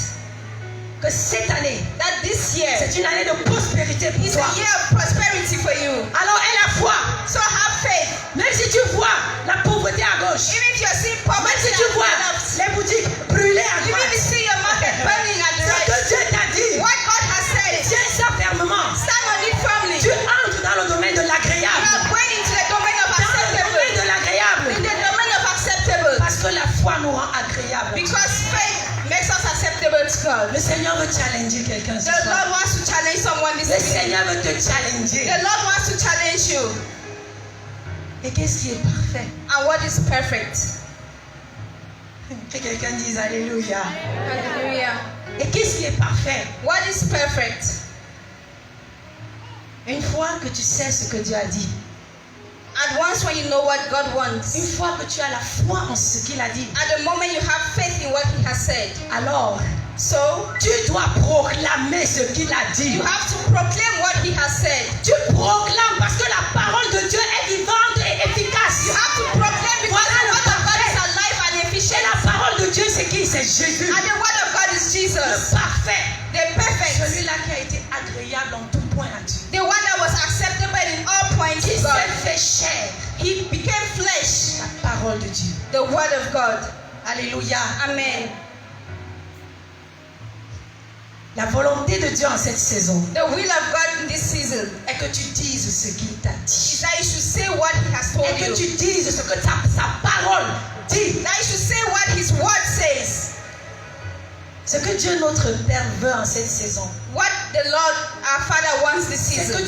[SPEAKER 2] que cette année,
[SPEAKER 3] that this year
[SPEAKER 2] c'est une année de prospérité pour
[SPEAKER 3] is
[SPEAKER 2] toi,
[SPEAKER 3] a year of prosperity for you,
[SPEAKER 2] alors aie la foi.
[SPEAKER 3] so have faith.
[SPEAKER 2] Même si tu vois la pauvreté à gauche,
[SPEAKER 3] Even if you're seeing
[SPEAKER 2] même
[SPEAKER 3] poverty
[SPEAKER 2] si tu
[SPEAKER 3] at
[SPEAKER 2] vois
[SPEAKER 3] the left,
[SPEAKER 2] les boutiques brûlées à
[SPEAKER 3] even if you
[SPEAKER 2] droite,
[SPEAKER 3] see your market burning at the
[SPEAKER 2] ce que
[SPEAKER 3] right,
[SPEAKER 2] Dieu t'a dit,
[SPEAKER 3] what God has said,
[SPEAKER 2] tiens ça fermement.
[SPEAKER 3] stand on it firmly.
[SPEAKER 2] Tu entres dans le domaine de
[SPEAKER 3] You
[SPEAKER 2] l'agréable.
[SPEAKER 3] are going into the domain of
[SPEAKER 2] Dans le domaine
[SPEAKER 3] acceptable.
[SPEAKER 2] de l'agréable.
[SPEAKER 3] In the domain of acceptable.
[SPEAKER 2] Parce que la foi nous rend agréable.
[SPEAKER 3] Because faith makes us acceptable to God.
[SPEAKER 2] Le Seigneur veut challenger quelqu'un ce
[SPEAKER 3] The
[SPEAKER 2] soir.
[SPEAKER 3] Lord wants to challenge someone this
[SPEAKER 2] Le
[SPEAKER 3] evening.
[SPEAKER 2] Seigneur veut te challenger.
[SPEAKER 3] The Lord wants to challenge you.
[SPEAKER 2] Et qu'est-ce qui est parfait?
[SPEAKER 3] And what is perfect?
[SPEAKER 2] Que quelqu'un dise Alléluia.
[SPEAKER 3] Hallelujah.
[SPEAKER 2] Et qu'est-ce qui est parfait?
[SPEAKER 3] What is perfect?
[SPEAKER 2] Une fois que tu sais ce que Dieu a dit,
[SPEAKER 3] At once when you know what God wants,
[SPEAKER 2] une fois que tu as la foi en ce qu'il a dit,
[SPEAKER 3] at the moment you have faith in what He has said,
[SPEAKER 2] alors
[SPEAKER 3] so
[SPEAKER 2] tu dois proclamer ce qu'il a dit.
[SPEAKER 3] you have to proclaim what He has said.
[SPEAKER 2] Tu proclames parce que la parole de Dieu est vivante et efficace.
[SPEAKER 3] You have to proclaim because
[SPEAKER 2] Voilà
[SPEAKER 3] the
[SPEAKER 2] le
[SPEAKER 3] word of God
[SPEAKER 2] parfait.
[SPEAKER 3] is alive and
[SPEAKER 2] Et
[SPEAKER 3] efficient.
[SPEAKER 2] la parole de Dieu, c'est qui? C'est Jésus.
[SPEAKER 3] And the word of God is
[SPEAKER 2] Le
[SPEAKER 3] Jesus,
[SPEAKER 2] parfait.
[SPEAKER 3] the perfect,
[SPEAKER 2] Celui-là qui a été agréable en tout point à Dieu.
[SPEAKER 3] the one that was acceptable in all points
[SPEAKER 2] Qui
[SPEAKER 3] to God.
[SPEAKER 2] s'est fait chair.
[SPEAKER 3] He became flesh,
[SPEAKER 2] La parole de Dieu.
[SPEAKER 3] the word of God.
[SPEAKER 2] Alléluia.
[SPEAKER 3] Amen.
[SPEAKER 2] La volonté de Dieu en cette saison
[SPEAKER 3] The will of God in this season
[SPEAKER 2] est que tu dises ce qu'il t'a dit.
[SPEAKER 3] is that you should say what He has told
[SPEAKER 2] Et que
[SPEAKER 3] you.
[SPEAKER 2] tu dises ce que sa parole dit.
[SPEAKER 3] That you should say what His word says.
[SPEAKER 2] Ce que Dieu notre Père veut en cette saison,
[SPEAKER 3] What the Lord our Father wants this
[SPEAKER 2] c'est
[SPEAKER 3] season
[SPEAKER 2] que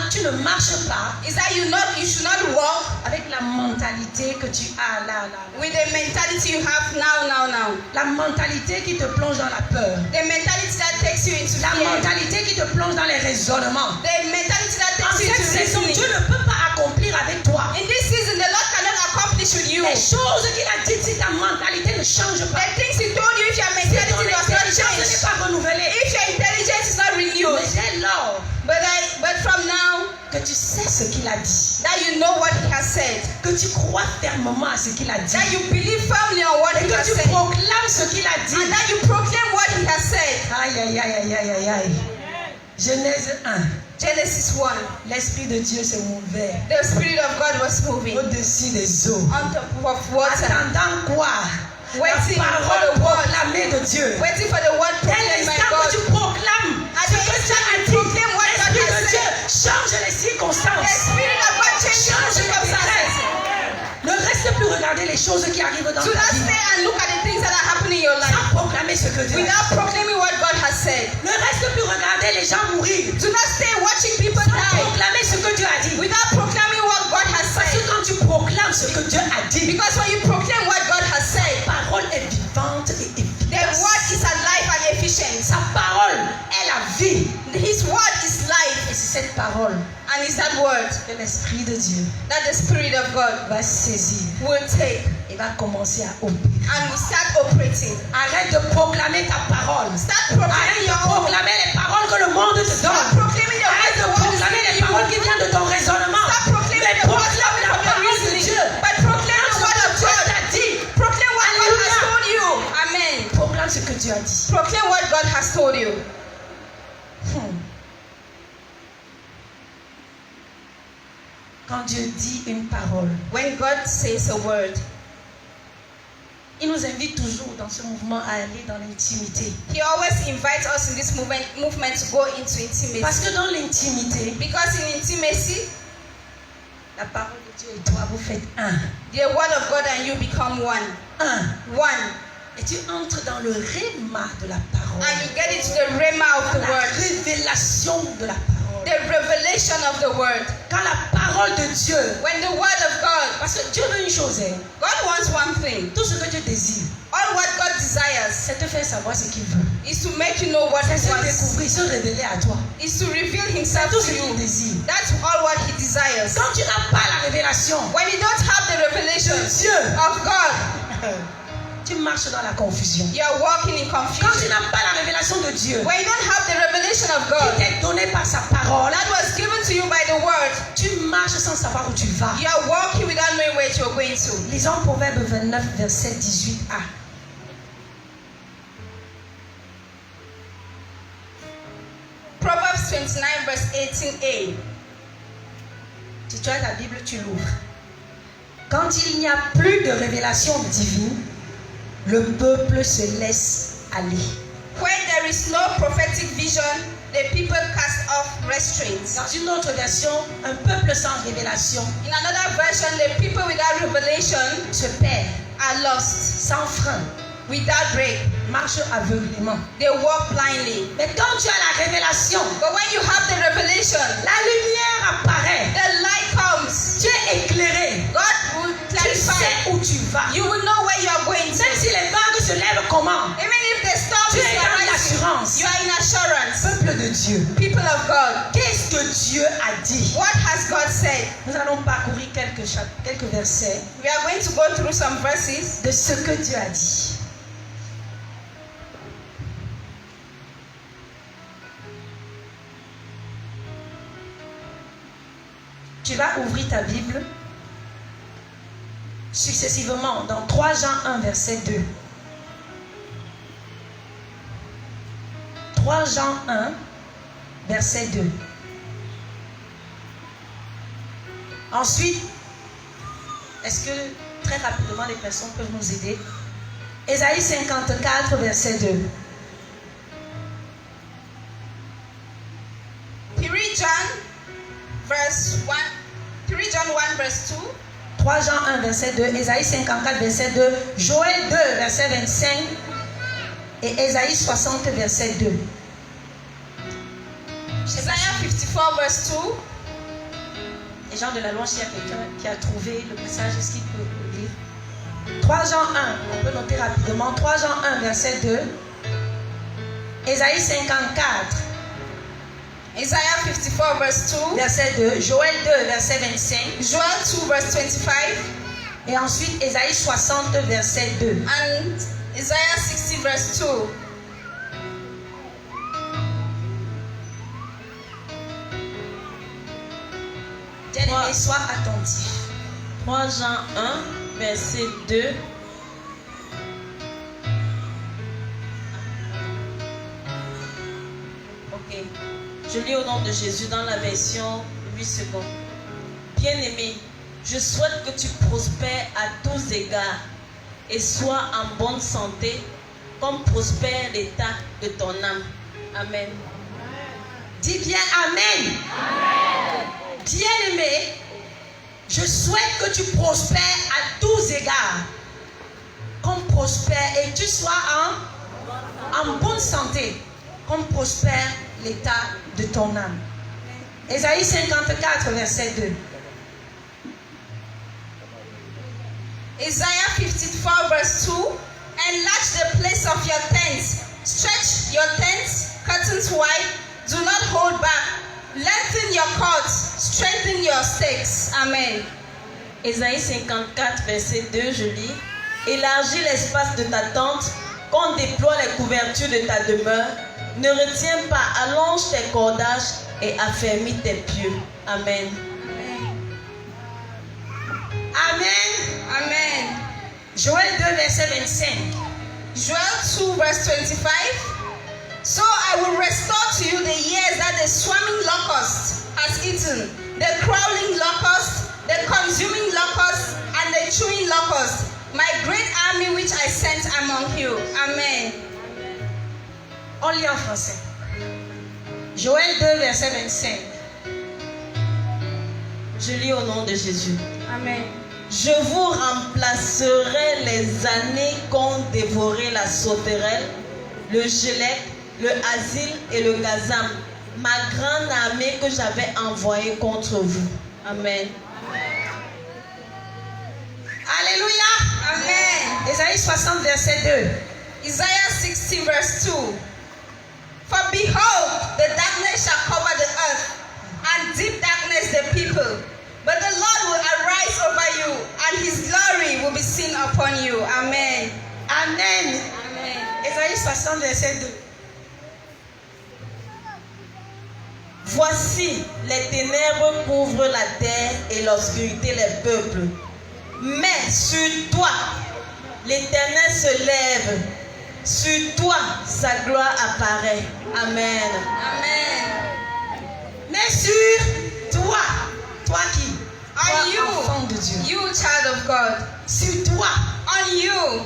[SPEAKER 2] tu ne marches pas
[SPEAKER 3] is that you should not walk
[SPEAKER 2] avec la mentalité que tu as là.
[SPEAKER 3] with the mentality you have now.
[SPEAKER 2] La mentalité qui te plonge dans la peur.
[SPEAKER 3] The mentality that takes you into
[SPEAKER 2] La
[SPEAKER 3] fear.
[SPEAKER 2] mentalité qui te plonge dans les raisonnements.
[SPEAKER 3] The mentality that
[SPEAKER 2] En
[SPEAKER 3] takes you
[SPEAKER 2] cette
[SPEAKER 3] into
[SPEAKER 2] saison,
[SPEAKER 3] reasoning.
[SPEAKER 2] Dieu ne peut pas accomplir avec toi.
[SPEAKER 3] In this season, the Lord cannot accomplish with you.
[SPEAKER 2] Les choses qu'il a dites, si ta mentalité ne change pas,
[SPEAKER 3] The things He told you, if your
[SPEAKER 2] si ton
[SPEAKER 3] mentality does not
[SPEAKER 2] intelligence n'est
[SPEAKER 3] change,
[SPEAKER 2] pas renouvelée,
[SPEAKER 3] if your intelligence is not renewed,
[SPEAKER 2] mais dès lors
[SPEAKER 3] but from now
[SPEAKER 2] que tu sais ce qu'il a dit,
[SPEAKER 3] that you know what He has said,
[SPEAKER 2] que tu crois fermement à ce qu'il a dit,
[SPEAKER 3] that you believe firmly on what
[SPEAKER 2] et
[SPEAKER 3] He
[SPEAKER 2] que
[SPEAKER 3] has
[SPEAKER 2] tu
[SPEAKER 3] said,
[SPEAKER 2] proclames ce qu'il a dit.
[SPEAKER 3] and that you proclaim what He has said.
[SPEAKER 2] Aïe, aïe, aïe, aïe, aïe, aïe. Genèse 1.
[SPEAKER 3] Genesis 1.
[SPEAKER 2] L'Esprit de Dieu s'est ouvert
[SPEAKER 3] The Spirit of God was moving
[SPEAKER 2] au-dessus des eaux.
[SPEAKER 3] on top of water,
[SPEAKER 2] Attendant quoi? La
[SPEAKER 3] waiting for
[SPEAKER 2] parole
[SPEAKER 3] the word,
[SPEAKER 2] proclamée de Dieu.
[SPEAKER 3] waiting for the word
[SPEAKER 2] Dès
[SPEAKER 3] proclaimed by
[SPEAKER 2] l'instant que
[SPEAKER 3] God.
[SPEAKER 2] tu proclames
[SPEAKER 3] At
[SPEAKER 2] ce
[SPEAKER 3] the
[SPEAKER 2] que Dieu
[SPEAKER 3] instant
[SPEAKER 2] a
[SPEAKER 3] you
[SPEAKER 2] dit,
[SPEAKER 3] proclaim what God
[SPEAKER 2] l'Esprit
[SPEAKER 3] has
[SPEAKER 2] de Dieu
[SPEAKER 3] said,
[SPEAKER 2] change les
[SPEAKER 3] the
[SPEAKER 2] circonstances.
[SPEAKER 3] Spirit of God changes the
[SPEAKER 2] Change les
[SPEAKER 3] circumstances.
[SPEAKER 2] circonstances. Ne reste plus regarder les choses qui arrivent dans
[SPEAKER 3] Do
[SPEAKER 2] ta
[SPEAKER 3] not
[SPEAKER 2] vie.
[SPEAKER 3] stay and look at the things that are happening in your life
[SPEAKER 2] Sans proclamer ce que Dieu a dit.
[SPEAKER 3] without proclaiming what God has said.
[SPEAKER 2] Ne reste plus regarder les gens mourir.
[SPEAKER 3] Do not stay watching people
[SPEAKER 2] Sans
[SPEAKER 3] die
[SPEAKER 2] proclamer ce que Dieu a dit.
[SPEAKER 3] without proclaiming what God has
[SPEAKER 2] Parce que
[SPEAKER 3] said.
[SPEAKER 2] quand tu proclames ce que Dieu a dit,
[SPEAKER 3] Because when you proclaim what God has said,
[SPEAKER 2] la parole est vivante et
[SPEAKER 3] the
[SPEAKER 2] efficace.
[SPEAKER 3] word is alive and efficient.
[SPEAKER 2] Sa parole est la vie.
[SPEAKER 3] His word is
[SPEAKER 2] Et
[SPEAKER 3] life,
[SPEAKER 2] c'est cette parole
[SPEAKER 3] and it's that word
[SPEAKER 2] que l'Esprit de Dieu
[SPEAKER 3] that the Spirit of God
[SPEAKER 2] va saisir
[SPEAKER 3] will take
[SPEAKER 2] et va commencer à opérer.
[SPEAKER 3] and will start operating.
[SPEAKER 2] Arrête de proclamer ta parole.
[SPEAKER 3] Start
[SPEAKER 2] Arrête
[SPEAKER 3] proclaiming
[SPEAKER 2] de
[SPEAKER 3] your own.
[SPEAKER 2] proclamer les paroles que le monde te
[SPEAKER 3] Start
[SPEAKER 2] donne.
[SPEAKER 3] proclaiming the
[SPEAKER 2] Arrête de
[SPEAKER 3] word the world is
[SPEAKER 2] proclamer les
[SPEAKER 3] giving you.
[SPEAKER 2] paroles qui viennent de ton raisonnement.
[SPEAKER 3] Stop proclaiming
[SPEAKER 2] Mais
[SPEAKER 3] the words
[SPEAKER 2] proclame
[SPEAKER 3] coming
[SPEAKER 2] la
[SPEAKER 3] from your
[SPEAKER 2] parole de
[SPEAKER 3] reasoning,
[SPEAKER 2] Dieu.
[SPEAKER 3] but proclaim the word of
[SPEAKER 2] Dieu
[SPEAKER 3] God.
[SPEAKER 2] t'a dit.
[SPEAKER 3] Proclaim what God has
[SPEAKER 2] Alléluia.
[SPEAKER 3] told you. Amen.
[SPEAKER 2] Proclame ce que Dieu a dit.
[SPEAKER 3] Proclaim what God has told you.
[SPEAKER 2] Quand Dieu dit une parole,
[SPEAKER 3] When God says a word,
[SPEAKER 2] il nous invite toujours dans ce mouvement à aller dans l'intimité.
[SPEAKER 3] He always invites us in this movement to go into intimacy.
[SPEAKER 2] Parce que dans l'intimité,
[SPEAKER 3] Because in intimacy,
[SPEAKER 2] la parole de Dieu et toi, vous faites un.
[SPEAKER 3] the word of God and you become one. One.
[SPEAKER 2] Et tu entres dans le réma de la parole.
[SPEAKER 3] And you get into the rhema of the
[SPEAKER 2] La
[SPEAKER 3] word.
[SPEAKER 2] révélation de la parole.
[SPEAKER 3] The revelation of the word.
[SPEAKER 2] Quand la parole de Dieu,
[SPEAKER 3] When the word of God,
[SPEAKER 2] parce que Dieu veut une chose, hein,
[SPEAKER 3] God wants one thing.
[SPEAKER 2] tout ce que Dieu désire,
[SPEAKER 3] All what God desires
[SPEAKER 2] c'est te faire savoir ce qu'il veut.
[SPEAKER 3] is to make you know what
[SPEAKER 2] C'est
[SPEAKER 3] He
[SPEAKER 2] se
[SPEAKER 3] wants.
[SPEAKER 2] découvrir, se révéler à toi.
[SPEAKER 3] Is to reveal Himself
[SPEAKER 2] Tout
[SPEAKER 3] to
[SPEAKER 2] ce qu'il
[SPEAKER 3] you.
[SPEAKER 2] désire.
[SPEAKER 3] That's all what He desires.
[SPEAKER 2] Quand tu n'as pas la révélation
[SPEAKER 3] When you don't have the revelation
[SPEAKER 2] de Dieu,
[SPEAKER 3] of God,
[SPEAKER 2] tu marches dans la confusion.
[SPEAKER 3] you are walking in
[SPEAKER 2] Quand tu
[SPEAKER 3] confusion.
[SPEAKER 2] n'as pas la révélation de Dieu,
[SPEAKER 3] When you don't have the revelation of
[SPEAKER 2] qui
[SPEAKER 3] God
[SPEAKER 2] t'est donnée par sa parole,
[SPEAKER 3] that was given to you by the word,
[SPEAKER 2] tu marches sans savoir où tu vas.
[SPEAKER 3] you are walking without knowing where you are going to.
[SPEAKER 2] Lisons Proverbe 29, verset 18a.
[SPEAKER 3] Proverbs 29 verse 18a.
[SPEAKER 2] Si tu as ta Bible, tu l'ouvres. Quand il n'y a plus de révélation divine, le peuple se laisse aller.
[SPEAKER 3] When there is no prophetic vision, the people cast off restraints.
[SPEAKER 2] Dans une autre version, un peuple sans révélation
[SPEAKER 3] In another version, the people without revelation
[SPEAKER 2] se perd,
[SPEAKER 3] are lost,
[SPEAKER 2] sans frein,
[SPEAKER 3] without break.
[SPEAKER 2] marche aveuglément.
[SPEAKER 3] They walk blindly.
[SPEAKER 2] Mais quand tu as la révélation,
[SPEAKER 3] But when you have the revelation,
[SPEAKER 2] la lumière apparaît.
[SPEAKER 3] the light comes.
[SPEAKER 2] Tu es éclairé.
[SPEAKER 3] God will
[SPEAKER 2] Tu
[SPEAKER 3] clarify.
[SPEAKER 2] sais où tu vas.
[SPEAKER 3] You will know where you are going to.
[SPEAKER 2] Même si les vagues se lèvent comment,
[SPEAKER 3] Even if the storm
[SPEAKER 2] tu
[SPEAKER 3] is
[SPEAKER 2] es dans la
[SPEAKER 3] arising,
[SPEAKER 2] Dieu.
[SPEAKER 3] People of God,
[SPEAKER 2] Qu'est-ce que Dieu a dit?
[SPEAKER 3] what has God said?
[SPEAKER 2] Nous allons parcourir quelques versets
[SPEAKER 3] We are going to go through some verses
[SPEAKER 2] de ce que Dieu a dit. Tu vas ouvrir ta Bible successivement dans 3 Jean 1, verset 2. 3 Jean 1, verset 2. Ensuite, est-ce que très rapidement les personnes peuvent nous aider? Ésaïe 54, verset 2.
[SPEAKER 3] 3 John 1 verse 2.
[SPEAKER 2] 3 Jean 1, verset 2. Ésaïe 54, verset 2. Joël 2, verset 25. Et Ésaïe 60, verset 2.
[SPEAKER 3] Isaiah 54 verse 2.
[SPEAKER 2] Les gens de la louange, s'il y a quelqu'un qui a trouvé le message, est-ce qu'il peut le lire? 3 Jean 1, on peut noter rapidement. 3 Jean 1, verset 2. Ésaïe 54,
[SPEAKER 3] Isaiah 54 verse 2.
[SPEAKER 2] verset 2. Joël 2, verset 25.
[SPEAKER 3] Joel 2 verse 25.
[SPEAKER 2] Et ensuite Ésaïe 60, verset 2.
[SPEAKER 3] And Isaiah 60 verse 2.
[SPEAKER 2] Bien-aimé, sois attentif.
[SPEAKER 4] 3 Jean 1, verset 2. Ok. Je lis au nom de Jésus dans la version 8 secondes. Bien-aimé, je souhaite que tu prospères à tous égards et sois en bonne santé comme prospère l'état de ton âme. Amen.
[SPEAKER 2] Dis bien Amen. Bien-aimé, je souhaite que tu prospères à tous égards, comme prospère et tu sois en bonne santé, comme prospère l'état de ton âme. Ésaïe 54, verset 2.
[SPEAKER 3] Isaiah 54 verse 2. Enlarge the place of your tents. Stretch your tents, curtains wide. Do not hold back. Lengthen your cords. Strengthen your stakes. Amen.
[SPEAKER 4] Ésaïe 54, verset 2, je lis. Élargis l'espace de ta tente, qu'on déploie les couvertures de ta demeure. Ne retiens pas, allonge tes cordages et affermis tes pieux. Amen.
[SPEAKER 2] Amen.
[SPEAKER 3] Amen.
[SPEAKER 2] Joël 2, verset 25.
[SPEAKER 3] Joel 2 verse 25. So I will restore to you the years that the swarming locust has eaten, the crawling locust, the consuming locust, and the chewing locust, my great army which I sent among you. Amen.
[SPEAKER 2] On lit en français. Joël 2, verset 25.
[SPEAKER 4] Je lis au nom de Jésus.
[SPEAKER 3] Amen.
[SPEAKER 4] Je vous remplacerai les années qu'ont dévoré la sauterelle, le gélec, le asile et le gazam, ma grande armée que j'avais envoyée contre vous. Amen.
[SPEAKER 2] Alléluia.
[SPEAKER 3] Amen.
[SPEAKER 2] Ésaïe 60, verset 2.
[SPEAKER 3] Isaiah 60 verse 2. For behold, the darkness shall cover the earth, and deep darkness the people. But the Lord will arise over you, and his glory will be seen upon you. Amen.
[SPEAKER 2] Amen.
[SPEAKER 3] Amen.
[SPEAKER 2] Ésaïe 60, verset 2.
[SPEAKER 4] Voici, les ténèbres couvrent la terre et l'obscurité les peuples. Mais sur toi, l'Éternel se lève. Sur toi, sa gloire apparaît. Amen.
[SPEAKER 3] Amen.
[SPEAKER 2] Mais sur toi, toi qui?
[SPEAKER 3] On
[SPEAKER 2] Toi,
[SPEAKER 3] you,
[SPEAKER 2] enfant de Dieu.
[SPEAKER 3] you child of God.
[SPEAKER 2] Sur toi,
[SPEAKER 3] On you,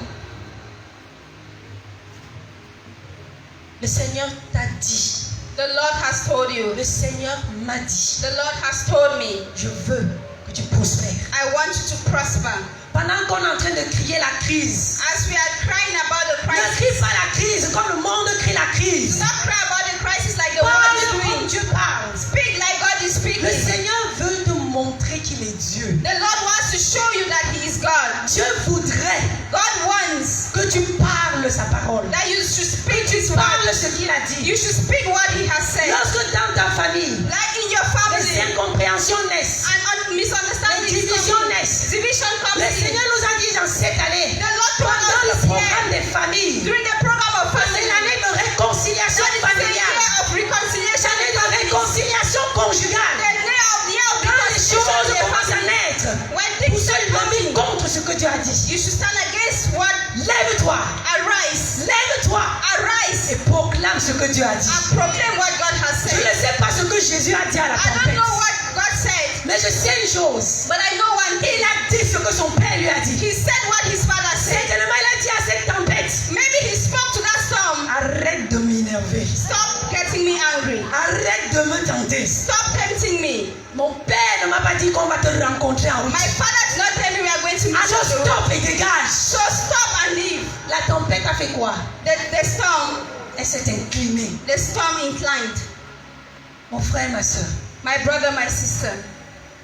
[SPEAKER 2] le Seigneur t'a dit.
[SPEAKER 3] the Lord has told you.
[SPEAKER 2] Le Seigneur m'a dit.
[SPEAKER 3] The Lord has told me.
[SPEAKER 2] Je veux que tu prospères.
[SPEAKER 3] I want you to prosper.
[SPEAKER 2] Pendant qu'on est en train de crier la crise,
[SPEAKER 3] As we are crying about the
[SPEAKER 2] ne
[SPEAKER 3] crisis,
[SPEAKER 2] crie pas la crise comme le monde crie la
[SPEAKER 3] do
[SPEAKER 2] crise.
[SPEAKER 3] not cry about the crisis like the world
[SPEAKER 2] Parle
[SPEAKER 3] is
[SPEAKER 2] comme
[SPEAKER 3] doing.
[SPEAKER 2] Dieu parle.
[SPEAKER 3] Speak like God is speaking.
[SPEAKER 2] Le Seigneur veut te montrer qu'il est Dieu.
[SPEAKER 3] The Lord wants to show you that He is God.
[SPEAKER 2] Dieu voudrait
[SPEAKER 3] God wants
[SPEAKER 2] que tu parles sa parole.
[SPEAKER 3] that you should speak
[SPEAKER 2] Tu
[SPEAKER 3] His word.
[SPEAKER 2] parles ce qu'il a dit.
[SPEAKER 3] You should speak what he has said.
[SPEAKER 2] Lorsque dans ta famille,
[SPEAKER 3] Like in your
[SPEAKER 2] les
[SPEAKER 3] family,
[SPEAKER 2] incompréhensions naissent,
[SPEAKER 3] and misunderstanding
[SPEAKER 2] les
[SPEAKER 3] is
[SPEAKER 2] divisions
[SPEAKER 3] coming.
[SPEAKER 2] naissent.
[SPEAKER 3] Division
[SPEAKER 2] Le
[SPEAKER 3] comes in.
[SPEAKER 2] Seigneur nous a dit dans cette année,
[SPEAKER 3] The Lord told
[SPEAKER 2] pendant le
[SPEAKER 3] us this
[SPEAKER 2] programme
[SPEAKER 3] year,
[SPEAKER 2] des familles,
[SPEAKER 3] during the program of
[SPEAKER 2] c'est
[SPEAKER 3] family,
[SPEAKER 2] l'année de réconciliation
[SPEAKER 3] that is the
[SPEAKER 2] familiale,
[SPEAKER 3] year of reconciliation.
[SPEAKER 2] l'année de réconciliation conjugale.
[SPEAKER 3] The year of
[SPEAKER 2] Quand les choses
[SPEAKER 3] reconciliation in the
[SPEAKER 2] commencent à
[SPEAKER 3] family.
[SPEAKER 2] naître,
[SPEAKER 3] When
[SPEAKER 2] pour
[SPEAKER 3] things
[SPEAKER 2] se
[SPEAKER 3] start
[SPEAKER 2] lever
[SPEAKER 3] happening,
[SPEAKER 2] contre ce que Dieu a dit,
[SPEAKER 3] you should stand against what.
[SPEAKER 2] lève-toi,
[SPEAKER 3] Arise.
[SPEAKER 2] lève-toi
[SPEAKER 3] Arise
[SPEAKER 2] et proclame ce que Dieu a dit.
[SPEAKER 3] and proclaim what God has
[SPEAKER 2] Je ne
[SPEAKER 3] said.
[SPEAKER 2] sais pas ce que Jésus a dit à la
[SPEAKER 3] I don't
[SPEAKER 2] tempête,
[SPEAKER 3] know what God said,
[SPEAKER 2] mais je sais une chose.
[SPEAKER 3] but I know one thing.
[SPEAKER 2] Il a dit ce que son père lui a dit.
[SPEAKER 3] He said what his father said.
[SPEAKER 2] Certainement, il a dit à cette tempête,
[SPEAKER 3] Maybe he spoke to that storm.
[SPEAKER 2] arrête de m'énerver,
[SPEAKER 3] Stop getting me angry.
[SPEAKER 2] arrête de me tenter.
[SPEAKER 3] Stop tempting me.
[SPEAKER 2] Mon père ne m'a pas dit qu'on va te rencontrer en route.
[SPEAKER 3] My father did not tell me we are going to meet
[SPEAKER 2] Alors
[SPEAKER 3] on the road.
[SPEAKER 2] stop et dégage.
[SPEAKER 3] So stop and leave.
[SPEAKER 2] La tempête a fait quoi?
[SPEAKER 3] The storm,
[SPEAKER 2] Elle s'est inclinée.
[SPEAKER 3] the storm inclined.
[SPEAKER 2] Mon frère, ma soeur,
[SPEAKER 3] My brother, my sister.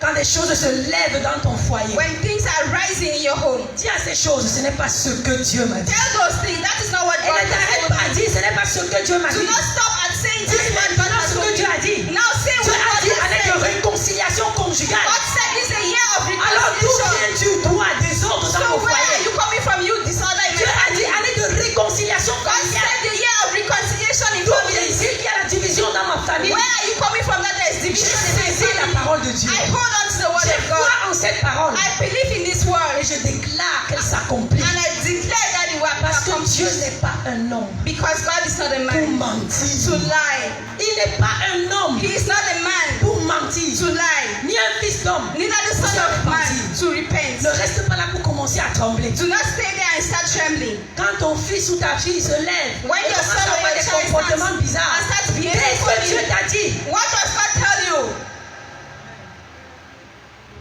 [SPEAKER 2] quand des choses se lèvent dans ton foyer,
[SPEAKER 3] When things are rising in your home,
[SPEAKER 2] dis à ces choses, ce n'est pas ce que Dieu m'a dit.
[SPEAKER 3] tell those things. That is not what
[SPEAKER 2] Et
[SPEAKER 3] God
[SPEAKER 2] ne
[SPEAKER 3] has
[SPEAKER 2] t'arrête
[SPEAKER 3] told
[SPEAKER 2] pas à
[SPEAKER 3] me.
[SPEAKER 2] dire, ce n'est pas ce que Dieu m'a
[SPEAKER 3] Do
[SPEAKER 2] dit.
[SPEAKER 3] not stop at saying
[SPEAKER 2] Dis
[SPEAKER 3] this is what God
[SPEAKER 2] maintenant
[SPEAKER 3] has
[SPEAKER 2] ce
[SPEAKER 3] told
[SPEAKER 2] que
[SPEAKER 3] me.
[SPEAKER 2] Dieu a dit.
[SPEAKER 3] Now say
[SPEAKER 2] Dieu
[SPEAKER 3] what
[SPEAKER 2] a
[SPEAKER 3] God
[SPEAKER 2] dit
[SPEAKER 3] has
[SPEAKER 2] année de
[SPEAKER 3] said.
[SPEAKER 2] réconciliation conjugale.
[SPEAKER 3] God said this is a year of
[SPEAKER 2] Alors d'où
[SPEAKER 3] reconciliation.
[SPEAKER 2] viens-tu, toi, désordre
[SPEAKER 3] So
[SPEAKER 2] dans mon
[SPEAKER 3] where are
[SPEAKER 2] foyer?
[SPEAKER 3] you coming from? You disorder in
[SPEAKER 2] Dieu
[SPEAKER 3] my
[SPEAKER 2] a dit
[SPEAKER 3] family.
[SPEAKER 2] année de réconciliation
[SPEAKER 3] God
[SPEAKER 2] familiale.
[SPEAKER 3] said the year of reconciliation in
[SPEAKER 2] D'où
[SPEAKER 3] family.
[SPEAKER 2] vient-il qu'il y a la division dans ma famille?
[SPEAKER 3] Where are you coming from that there is
[SPEAKER 2] J'ai
[SPEAKER 3] division in my
[SPEAKER 2] saisi la
[SPEAKER 3] family?
[SPEAKER 2] parole de Dieu.
[SPEAKER 3] I hold on to the word
[SPEAKER 2] Je
[SPEAKER 3] of God.
[SPEAKER 2] crois en cette parole.
[SPEAKER 3] I believe in this word.
[SPEAKER 2] Et je déclare qu'elle s'accomplit.
[SPEAKER 3] And I declare that it will
[SPEAKER 2] Parce que Dieu
[SPEAKER 3] accomplish.
[SPEAKER 2] n'est pas un homme
[SPEAKER 3] Because God is not a
[SPEAKER 2] pour
[SPEAKER 3] man
[SPEAKER 2] mentir.
[SPEAKER 3] to lie.
[SPEAKER 2] Il n'est pas un homme
[SPEAKER 3] He is not a man
[SPEAKER 2] pour mentir.
[SPEAKER 3] to lie.
[SPEAKER 2] Ni un fils d'homme.
[SPEAKER 3] Neither the son of man to repent.
[SPEAKER 2] Ne reste pas là pour commencer à trembler.
[SPEAKER 3] Do not stay there and start trembling.
[SPEAKER 2] Quand ton fils ou ta fille se lève
[SPEAKER 3] When
[SPEAKER 2] et
[SPEAKER 3] your
[SPEAKER 2] commence
[SPEAKER 3] son
[SPEAKER 2] à
[SPEAKER 3] or
[SPEAKER 2] avoir
[SPEAKER 3] your
[SPEAKER 2] des
[SPEAKER 3] child
[SPEAKER 2] comportements
[SPEAKER 3] stands
[SPEAKER 2] bizarres,
[SPEAKER 3] and starts behaving
[SPEAKER 2] qu'est-ce que Dieu
[SPEAKER 3] funny,
[SPEAKER 2] t'a dit?
[SPEAKER 3] what does God tell you?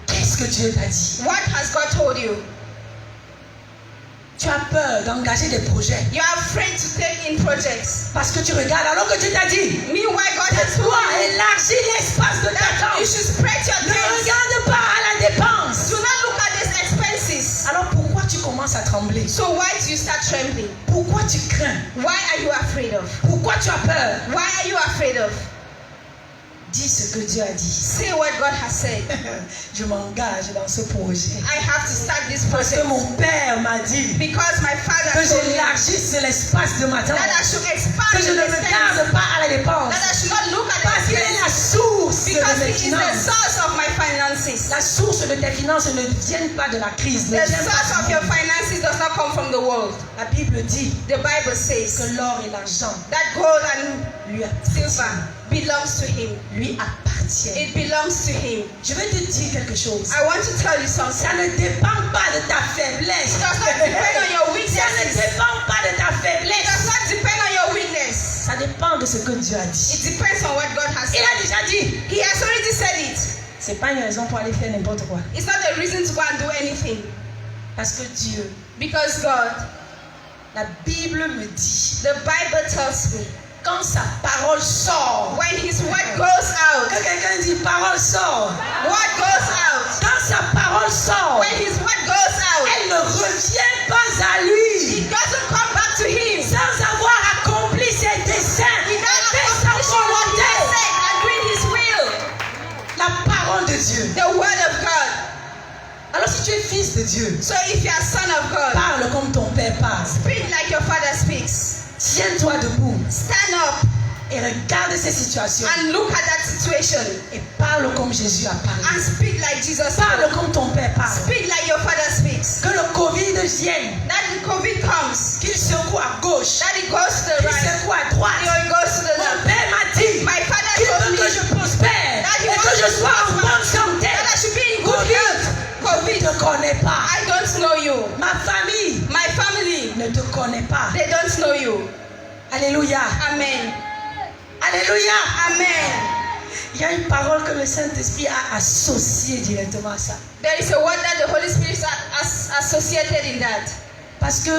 [SPEAKER 2] Qu'est-ce que Dieu t'a dit?
[SPEAKER 3] What has God told you?
[SPEAKER 2] Tu as peur d'engager des projets
[SPEAKER 3] You are afraid to take in projects.
[SPEAKER 2] parce que tu regardes alors que Dieu t'a dit
[SPEAKER 3] Meanwhile, God has told
[SPEAKER 2] toi
[SPEAKER 3] you
[SPEAKER 2] élargis l'espace de ta
[SPEAKER 3] that you
[SPEAKER 2] tente.
[SPEAKER 3] should spread your
[SPEAKER 2] Ne
[SPEAKER 3] tents.
[SPEAKER 2] regarde pas à la dépense.
[SPEAKER 3] Do not look at these expenses.
[SPEAKER 2] Alors pourquoi tu commences à trembler?
[SPEAKER 3] So why do you start trembling?
[SPEAKER 2] Pourquoi tu crains?
[SPEAKER 3] Why are you afraid of?
[SPEAKER 2] Pourquoi tu as peur?
[SPEAKER 3] Why are you afraid of?
[SPEAKER 2] Dis ce que Dieu a dit.
[SPEAKER 3] Say what God has said.
[SPEAKER 2] Je m'engage dans ce projet.
[SPEAKER 3] I have to start this
[SPEAKER 2] Parce que
[SPEAKER 3] process
[SPEAKER 2] mon père m'a dit
[SPEAKER 3] because my father
[SPEAKER 2] que
[SPEAKER 3] told me
[SPEAKER 2] j'élargisse l'espace de ma tente.
[SPEAKER 3] that I should expand
[SPEAKER 2] Que je ne
[SPEAKER 3] the
[SPEAKER 2] me
[SPEAKER 3] expense,
[SPEAKER 2] garde pas à la dépense.
[SPEAKER 3] that I should not look at
[SPEAKER 2] Parce
[SPEAKER 3] the
[SPEAKER 2] qu'il est la
[SPEAKER 3] expense
[SPEAKER 2] source de
[SPEAKER 3] because
[SPEAKER 2] mes
[SPEAKER 3] He is the
[SPEAKER 2] finances.
[SPEAKER 3] source of my finances.
[SPEAKER 2] La source de tes finances ne vient pas de la crise. Ne
[SPEAKER 3] The
[SPEAKER 2] vient
[SPEAKER 3] source
[SPEAKER 2] pas
[SPEAKER 3] of your finances does not come from the world.
[SPEAKER 2] La Bible dit
[SPEAKER 3] The Bible
[SPEAKER 2] que
[SPEAKER 3] says
[SPEAKER 2] l'or et l'argent
[SPEAKER 3] that gold and
[SPEAKER 2] lui
[SPEAKER 3] silver
[SPEAKER 2] appartiennent.
[SPEAKER 3] belongs to Him.
[SPEAKER 2] Lui appartiennent.
[SPEAKER 3] It belongs to Him.
[SPEAKER 2] Je vais te dire quelque chose.
[SPEAKER 3] I want to tell you something.
[SPEAKER 2] Ça ne dépend pas de ta faiblesse.
[SPEAKER 3] It does not depend on your
[SPEAKER 2] Ça ne
[SPEAKER 3] weaknesses.
[SPEAKER 2] dépend pas de ta
[SPEAKER 3] It
[SPEAKER 2] faiblesse.
[SPEAKER 3] does not depend on your weakness.
[SPEAKER 2] Ça dépend de ce que Dieu a dit.
[SPEAKER 3] It depends on what God has
[SPEAKER 2] Il
[SPEAKER 3] said.
[SPEAKER 2] a déjà dit.
[SPEAKER 3] He has already said it.
[SPEAKER 2] C'est pas une raison pour aller faire n'importe quoi.
[SPEAKER 3] It's not a reason to go and do anything.
[SPEAKER 2] Parce que Dieu,
[SPEAKER 3] Because God,
[SPEAKER 2] la Bible me dit,
[SPEAKER 3] the Bible tells me,
[SPEAKER 2] quand sa parole sort,
[SPEAKER 3] when His word goes out,
[SPEAKER 2] que quelqu'un dit parole sort,
[SPEAKER 3] word goes out.
[SPEAKER 2] quand sa parole sort,
[SPEAKER 3] When His word goes out,
[SPEAKER 2] elle ne revient pas à lui
[SPEAKER 3] it doesn't come back to Him.
[SPEAKER 2] sans avoir accompli ses desseins
[SPEAKER 3] He
[SPEAKER 2] et
[SPEAKER 3] doesn't
[SPEAKER 2] fait sa
[SPEAKER 3] accomplish what He has
[SPEAKER 2] volonté.
[SPEAKER 3] said and doing His will.
[SPEAKER 2] La parole de Dieu.
[SPEAKER 3] The word of God.
[SPEAKER 2] Alors si tu es fils de Dieu,
[SPEAKER 3] So if you are son of God,
[SPEAKER 2] parle comme ton père parle.
[SPEAKER 3] speak like your father speaks.
[SPEAKER 2] Tiens-toi debout
[SPEAKER 3] Stand up
[SPEAKER 2] et regarde ces situations
[SPEAKER 3] and look at that situation
[SPEAKER 2] et parle comme Jésus a parlé.
[SPEAKER 3] and speak like Jesus
[SPEAKER 2] Parle
[SPEAKER 3] spoke.
[SPEAKER 2] comme ton père parle.
[SPEAKER 3] Speak like your father speaks.
[SPEAKER 2] Que le Covid vienne,
[SPEAKER 3] That the COVID comes,
[SPEAKER 2] qu'il secoue à gauche,
[SPEAKER 3] that it goes to the
[SPEAKER 2] qu'il
[SPEAKER 3] right,
[SPEAKER 2] secoue à droite.
[SPEAKER 3] or it goes to the
[SPEAKER 2] Mon
[SPEAKER 3] left.
[SPEAKER 2] père m'a dit
[SPEAKER 3] My father
[SPEAKER 2] qu'il
[SPEAKER 3] told
[SPEAKER 2] veut
[SPEAKER 3] me
[SPEAKER 2] que je prospère
[SPEAKER 3] that he
[SPEAKER 2] et que
[SPEAKER 3] wants
[SPEAKER 2] je
[SPEAKER 3] to
[SPEAKER 2] sois en
[SPEAKER 3] prosper,
[SPEAKER 2] bonne santé.
[SPEAKER 3] that I should be in good
[SPEAKER 2] Covid,
[SPEAKER 3] health.
[SPEAKER 2] je
[SPEAKER 3] COVID,
[SPEAKER 2] ne te connais pas.
[SPEAKER 3] I don't know you.
[SPEAKER 2] Ma famille
[SPEAKER 3] My family,
[SPEAKER 2] ne te connaît pas.
[SPEAKER 3] they don't know you.
[SPEAKER 2] Alléluia.
[SPEAKER 3] Amen.
[SPEAKER 2] Alléluia.
[SPEAKER 3] Amen.
[SPEAKER 2] Il y a une parole que le Saint-Esprit a associée directement à ça.
[SPEAKER 3] There is a word that the Holy Spirit has associated in that.
[SPEAKER 2] Parce que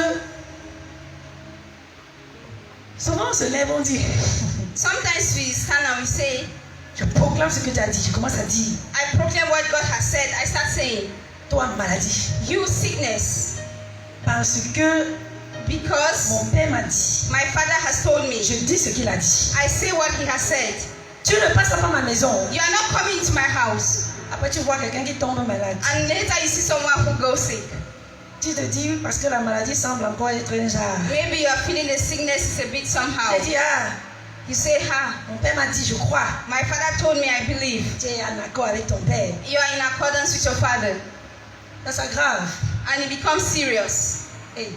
[SPEAKER 2] souvent on se lève, on dit
[SPEAKER 3] Sometimes we stand and we say,
[SPEAKER 2] je proclame ce que tu as dit. Je commence à dire
[SPEAKER 3] I proclaim what God has said. I start saying,
[SPEAKER 2] toi maladie.
[SPEAKER 3] you sickness.
[SPEAKER 2] Parce que
[SPEAKER 3] Because
[SPEAKER 2] mon père m'a dit.
[SPEAKER 3] my father has told me.
[SPEAKER 2] Je dis ce qu'il a dit.
[SPEAKER 3] I say what he has said.
[SPEAKER 2] Tu ne passeras pas ma maison.
[SPEAKER 3] You are not coming to my house.
[SPEAKER 2] Après, tu vois quelqu'un qui tombe malade.
[SPEAKER 3] And later you see someone who goes sick.
[SPEAKER 2] Tu te dis, parce que la maladie semble encore être un genre.
[SPEAKER 3] Maybe you are feeling the sickness is a bit somehow.
[SPEAKER 2] Tu dis, ah,
[SPEAKER 3] You say,
[SPEAKER 2] mon père m'a dit, je crois.
[SPEAKER 3] my father told me I believe.
[SPEAKER 2] Tu es en accord avec ton père.
[SPEAKER 3] You are in accordance with your father.
[SPEAKER 2] Ça, c'est grave.
[SPEAKER 3] And it becomes serious.
[SPEAKER 2] Hey.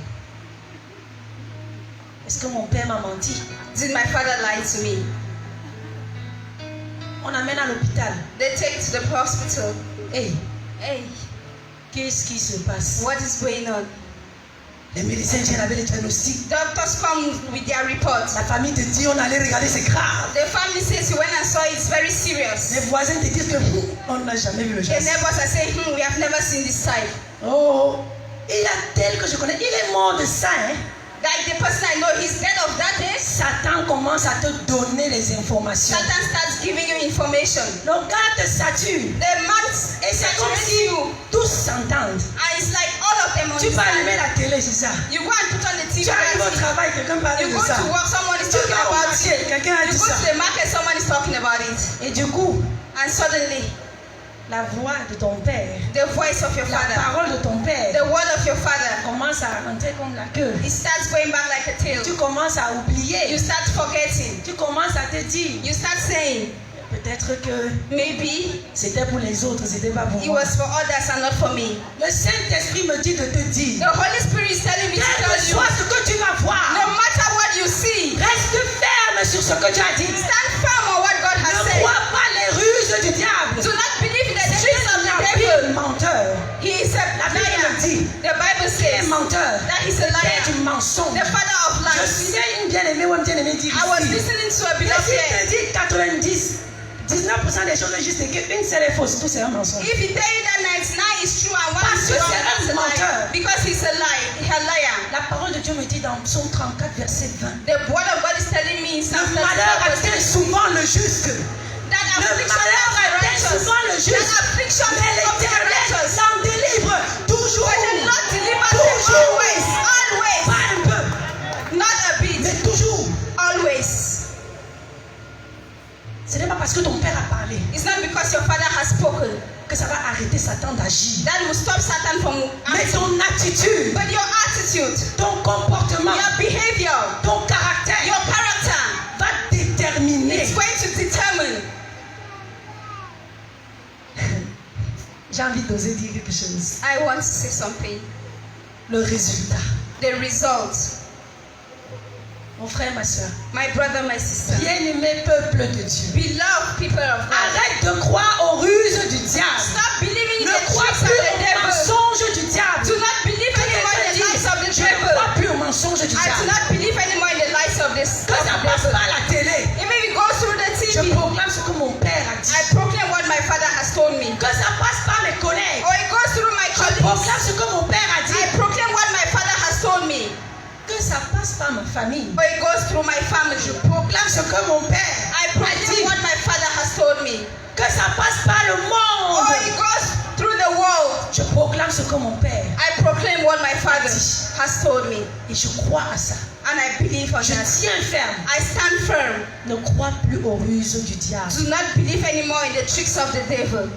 [SPEAKER 2] Est-ce que mon père m'a menti?
[SPEAKER 3] Did my father lie to me?
[SPEAKER 2] On amène à l'hôpital.
[SPEAKER 3] They take to the hospital.
[SPEAKER 2] Hey,
[SPEAKER 3] Hey,
[SPEAKER 2] qu'est-ce qui se passe?
[SPEAKER 3] what is going on?
[SPEAKER 2] Les médecins viennent avec les diagnostics.
[SPEAKER 3] Doctors come with their reports.
[SPEAKER 2] La famille te dit, on allait regarder, c'est grave.
[SPEAKER 3] The family says you went and saw it, it's very serious.
[SPEAKER 2] Les voisins te disent que on n'a jamais vu le genre.
[SPEAKER 3] The neighbors are saying, we have never seen this type.
[SPEAKER 2] Oh, il y a tel que je connais, il est mort de ça, hein.
[SPEAKER 3] Like the person I know, he's dead of that day.
[SPEAKER 2] Satan commence à te donner les informations.
[SPEAKER 3] Satan starts giving you information.
[SPEAKER 2] Donc quand te sature,
[SPEAKER 3] The man
[SPEAKER 2] et c'est comme
[SPEAKER 3] saturates
[SPEAKER 2] si
[SPEAKER 3] you.
[SPEAKER 2] tous s'entendent.
[SPEAKER 3] And it's like all of them
[SPEAKER 2] Tu peux allumer
[SPEAKER 3] understand.
[SPEAKER 2] la télé, c'est ça.
[SPEAKER 3] You go and put on the TV.
[SPEAKER 2] Tu arrives au
[SPEAKER 3] and
[SPEAKER 2] travail, quelqu'un parle
[SPEAKER 3] You
[SPEAKER 2] de
[SPEAKER 3] go
[SPEAKER 2] ça.
[SPEAKER 3] to work, someone is
[SPEAKER 2] Tu
[SPEAKER 3] talking
[SPEAKER 2] vas au
[SPEAKER 3] about
[SPEAKER 2] marché,
[SPEAKER 3] it.
[SPEAKER 2] quelqu'un a
[SPEAKER 3] You
[SPEAKER 2] dit
[SPEAKER 3] go
[SPEAKER 2] ça.
[SPEAKER 3] to the market, someone is talking about it.
[SPEAKER 2] Et du coup,
[SPEAKER 3] And suddenly,
[SPEAKER 2] la voix de ton père,
[SPEAKER 3] the voice of your
[SPEAKER 2] la
[SPEAKER 3] father,
[SPEAKER 2] parole de ton père
[SPEAKER 3] the word of your father,
[SPEAKER 2] commence à rentrer comme la queue.
[SPEAKER 3] it starts going back like a tail.
[SPEAKER 2] Tu commences à
[SPEAKER 3] You
[SPEAKER 2] oublier.
[SPEAKER 3] start forgetting.
[SPEAKER 2] Tu commences à te dire,
[SPEAKER 3] You start saying,
[SPEAKER 2] peut-être que
[SPEAKER 3] maybe
[SPEAKER 2] c'était pour les autres, c'était pas pour
[SPEAKER 3] it
[SPEAKER 2] moi.
[SPEAKER 3] was for others and not for me.
[SPEAKER 2] Le Saint-Esprit me dit de te dire,
[SPEAKER 3] The Holy Spirit is telling me to
[SPEAKER 2] quel que
[SPEAKER 3] tell you,
[SPEAKER 2] soit ce que tu vas voir,
[SPEAKER 3] no matter what you see,
[SPEAKER 2] reste ferme sur ce que tu as dit.
[SPEAKER 3] stand firm on what God has
[SPEAKER 2] Ne
[SPEAKER 3] said.
[SPEAKER 2] crois pas les ruses du diable.
[SPEAKER 3] Do not believe in the
[SPEAKER 2] Tu
[SPEAKER 3] tricks
[SPEAKER 2] es
[SPEAKER 3] of
[SPEAKER 2] un
[SPEAKER 3] the
[SPEAKER 2] habile
[SPEAKER 3] devil.
[SPEAKER 2] menteur.
[SPEAKER 3] He is a
[SPEAKER 2] La Bible
[SPEAKER 3] liar.
[SPEAKER 2] me dit,
[SPEAKER 3] The Bible
[SPEAKER 2] tu es
[SPEAKER 3] says
[SPEAKER 2] menteur.
[SPEAKER 3] that he's a
[SPEAKER 2] Père
[SPEAKER 3] liar,
[SPEAKER 2] du mensonge.
[SPEAKER 3] the father of
[SPEAKER 2] Je
[SPEAKER 3] lies.
[SPEAKER 2] suis une bien-aimée ou un bien-aimé dire
[SPEAKER 3] I was
[SPEAKER 2] ici.
[SPEAKER 3] listening to a
[SPEAKER 2] Mais
[SPEAKER 3] beloved
[SPEAKER 2] s'il
[SPEAKER 3] here.
[SPEAKER 2] te dit 90, 19% des choses justes et qu'une seule est fausse, tout c'est un mensonge.
[SPEAKER 3] If he tell you that 99 is true and one
[SPEAKER 2] Parce
[SPEAKER 3] is
[SPEAKER 2] que
[SPEAKER 3] wrong,
[SPEAKER 2] c'est un
[SPEAKER 3] that's a lie.
[SPEAKER 2] menteur.
[SPEAKER 3] Because he's a liar.
[SPEAKER 2] La parole de Dieu me dit dans Psaume 34, verset 20.
[SPEAKER 3] The word of God is telling me in
[SPEAKER 2] Le
[SPEAKER 3] Psalm 34,
[SPEAKER 2] malheur
[SPEAKER 3] verse
[SPEAKER 2] atteint
[SPEAKER 3] 20,
[SPEAKER 2] souvent le juste.
[SPEAKER 3] that
[SPEAKER 2] Le
[SPEAKER 3] affliction
[SPEAKER 2] malheur
[SPEAKER 3] comes the
[SPEAKER 2] atteint
[SPEAKER 3] righteous.
[SPEAKER 2] souvent le juste.
[SPEAKER 3] That affliction
[SPEAKER 2] Mais
[SPEAKER 3] comes the
[SPEAKER 2] l'Éternel
[SPEAKER 3] righteous.
[SPEAKER 2] s'en délivre toujours.
[SPEAKER 3] But the Lord delivers them
[SPEAKER 2] Toujours.
[SPEAKER 3] always.
[SPEAKER 2] Pas un peu,
[SPEAKER 3] Not a bit.
[SPEAKER 2] mais toujours.
[SPEAKER 3] Always.
[SPEAKER 2] Ce n'est pas parce que ton père a parlé
[SPEAKER 3] It's not because your father has spoken
[SPEAKER 2] que ça va arrêter Satan d'agir.
[SPEAKER 3] that will stop Satan from
[SPEAKER 2] Mais
[SPEAKER 3] acting.
[SPEAKER 2] ton attitude,
[SPEAKER 3] But your attitude,
[SPEAKER 2] ton comportement,
[SPEAKER 3] your behavior,
[SPEAKER 2] ton caractère
[SPEAKER 3] your character,
[SPEAKER 2] va déterminer.
[SPEAKER 3] it's going to determine.
[SPEAKER 2] J'ai envie d'oser dire quelque chose.
[SPEAKER 3] I want to say something.
[SPEAKER 2] Le résultat.
[SPEAKER 3] The result.
[SPEAKER 2] Mon frère, ma soeur.
[SPEAKER 3] My brother, my sister.
[SPEAKER 2] Bien-aimé peuple de Dieu.
[SPEAKER 3] Beloved people of God.
[SPEAKER 2] Arrête de croire aux ruses du diable.
[SPEAKER 3] Stop believing in
[SPEAKER 2] Ne
[SPEAKER 3] the
[SPEAKER 2] crois
[SPEAKER 3] tricks of
[SPEAKER 2] plus
[SPEAKER 3] the
[SPEAKER 2] aux
[SPEAKER 3] devil.
[SPEAKER 2] mensonges du diable.
[SPEAKER 3] Do not believe anymore in the lies of the
[SPEAKER 2] Je ne
[SPEAKER 3] devil.
[SPEAKER 2] crois plus aux mensonges du
[SPEAKER 3] I do
[SPEAKER 2] diable.
[SPEAKER 3] not believe anymore in the lies of this.
[SPEAKER 2] Que ça passe par la télé.
[SPEAKER 3] Even if it goes through the
[SPEAKER 2] Je
[SPEAKER 3] TV,
[SPEAKER 2] proclame ce que mon père a dit.
[SPEAKER 3] I proclaim what my father has told me.
[SPEAKER 2] Que ça passe par mes collègues.
[SPEAKER 3] Or it goes through my
[SPEAKER 2] Je
[SPEAKER 3] colleagues.
[SPEAKER 2] proclame ce que mon père a
[SPEAKER 3] I
[SPEAKER 2] dit.
[SPEAKER 3] proclaim what my father has told me.
[SPEAKER 2] Que ça passe par ma famille.
[SPEAKER 3] Or it goes through my family.
[SPEAKER 2] Je proclame ce que mon père
[SPEAKER 3] I
[SPEAKER 2] a
[SPEAKER 3] proclaim
[SPEAKER 2] dit.
[SPEAKER 3] what my father has told me.
[SPEAKER 2] Que ça passe par le
[SPEAKER 3] Or
[SPEAKER 2] monde.
[SPEAKER 3] it goes through the world.
[SPEAKER 2] Je proclame ce que mon père.
[SPEAKER 3] I proclaim what my father has told me.
[SPEAKER 2] Et je crois à ça.
[SPEAKER 3] And I believe on
[SPEAKER 2] Je
[SPEAKER 3] that.
[SPEAKER 2] tiens ferme.
[SPEAKER 3] I stand firm.
[SPEAKER 2] Ne crois plus aux ruses du diable.
[SPEAKER 3] Do not believe anymore in the tricks of the devil.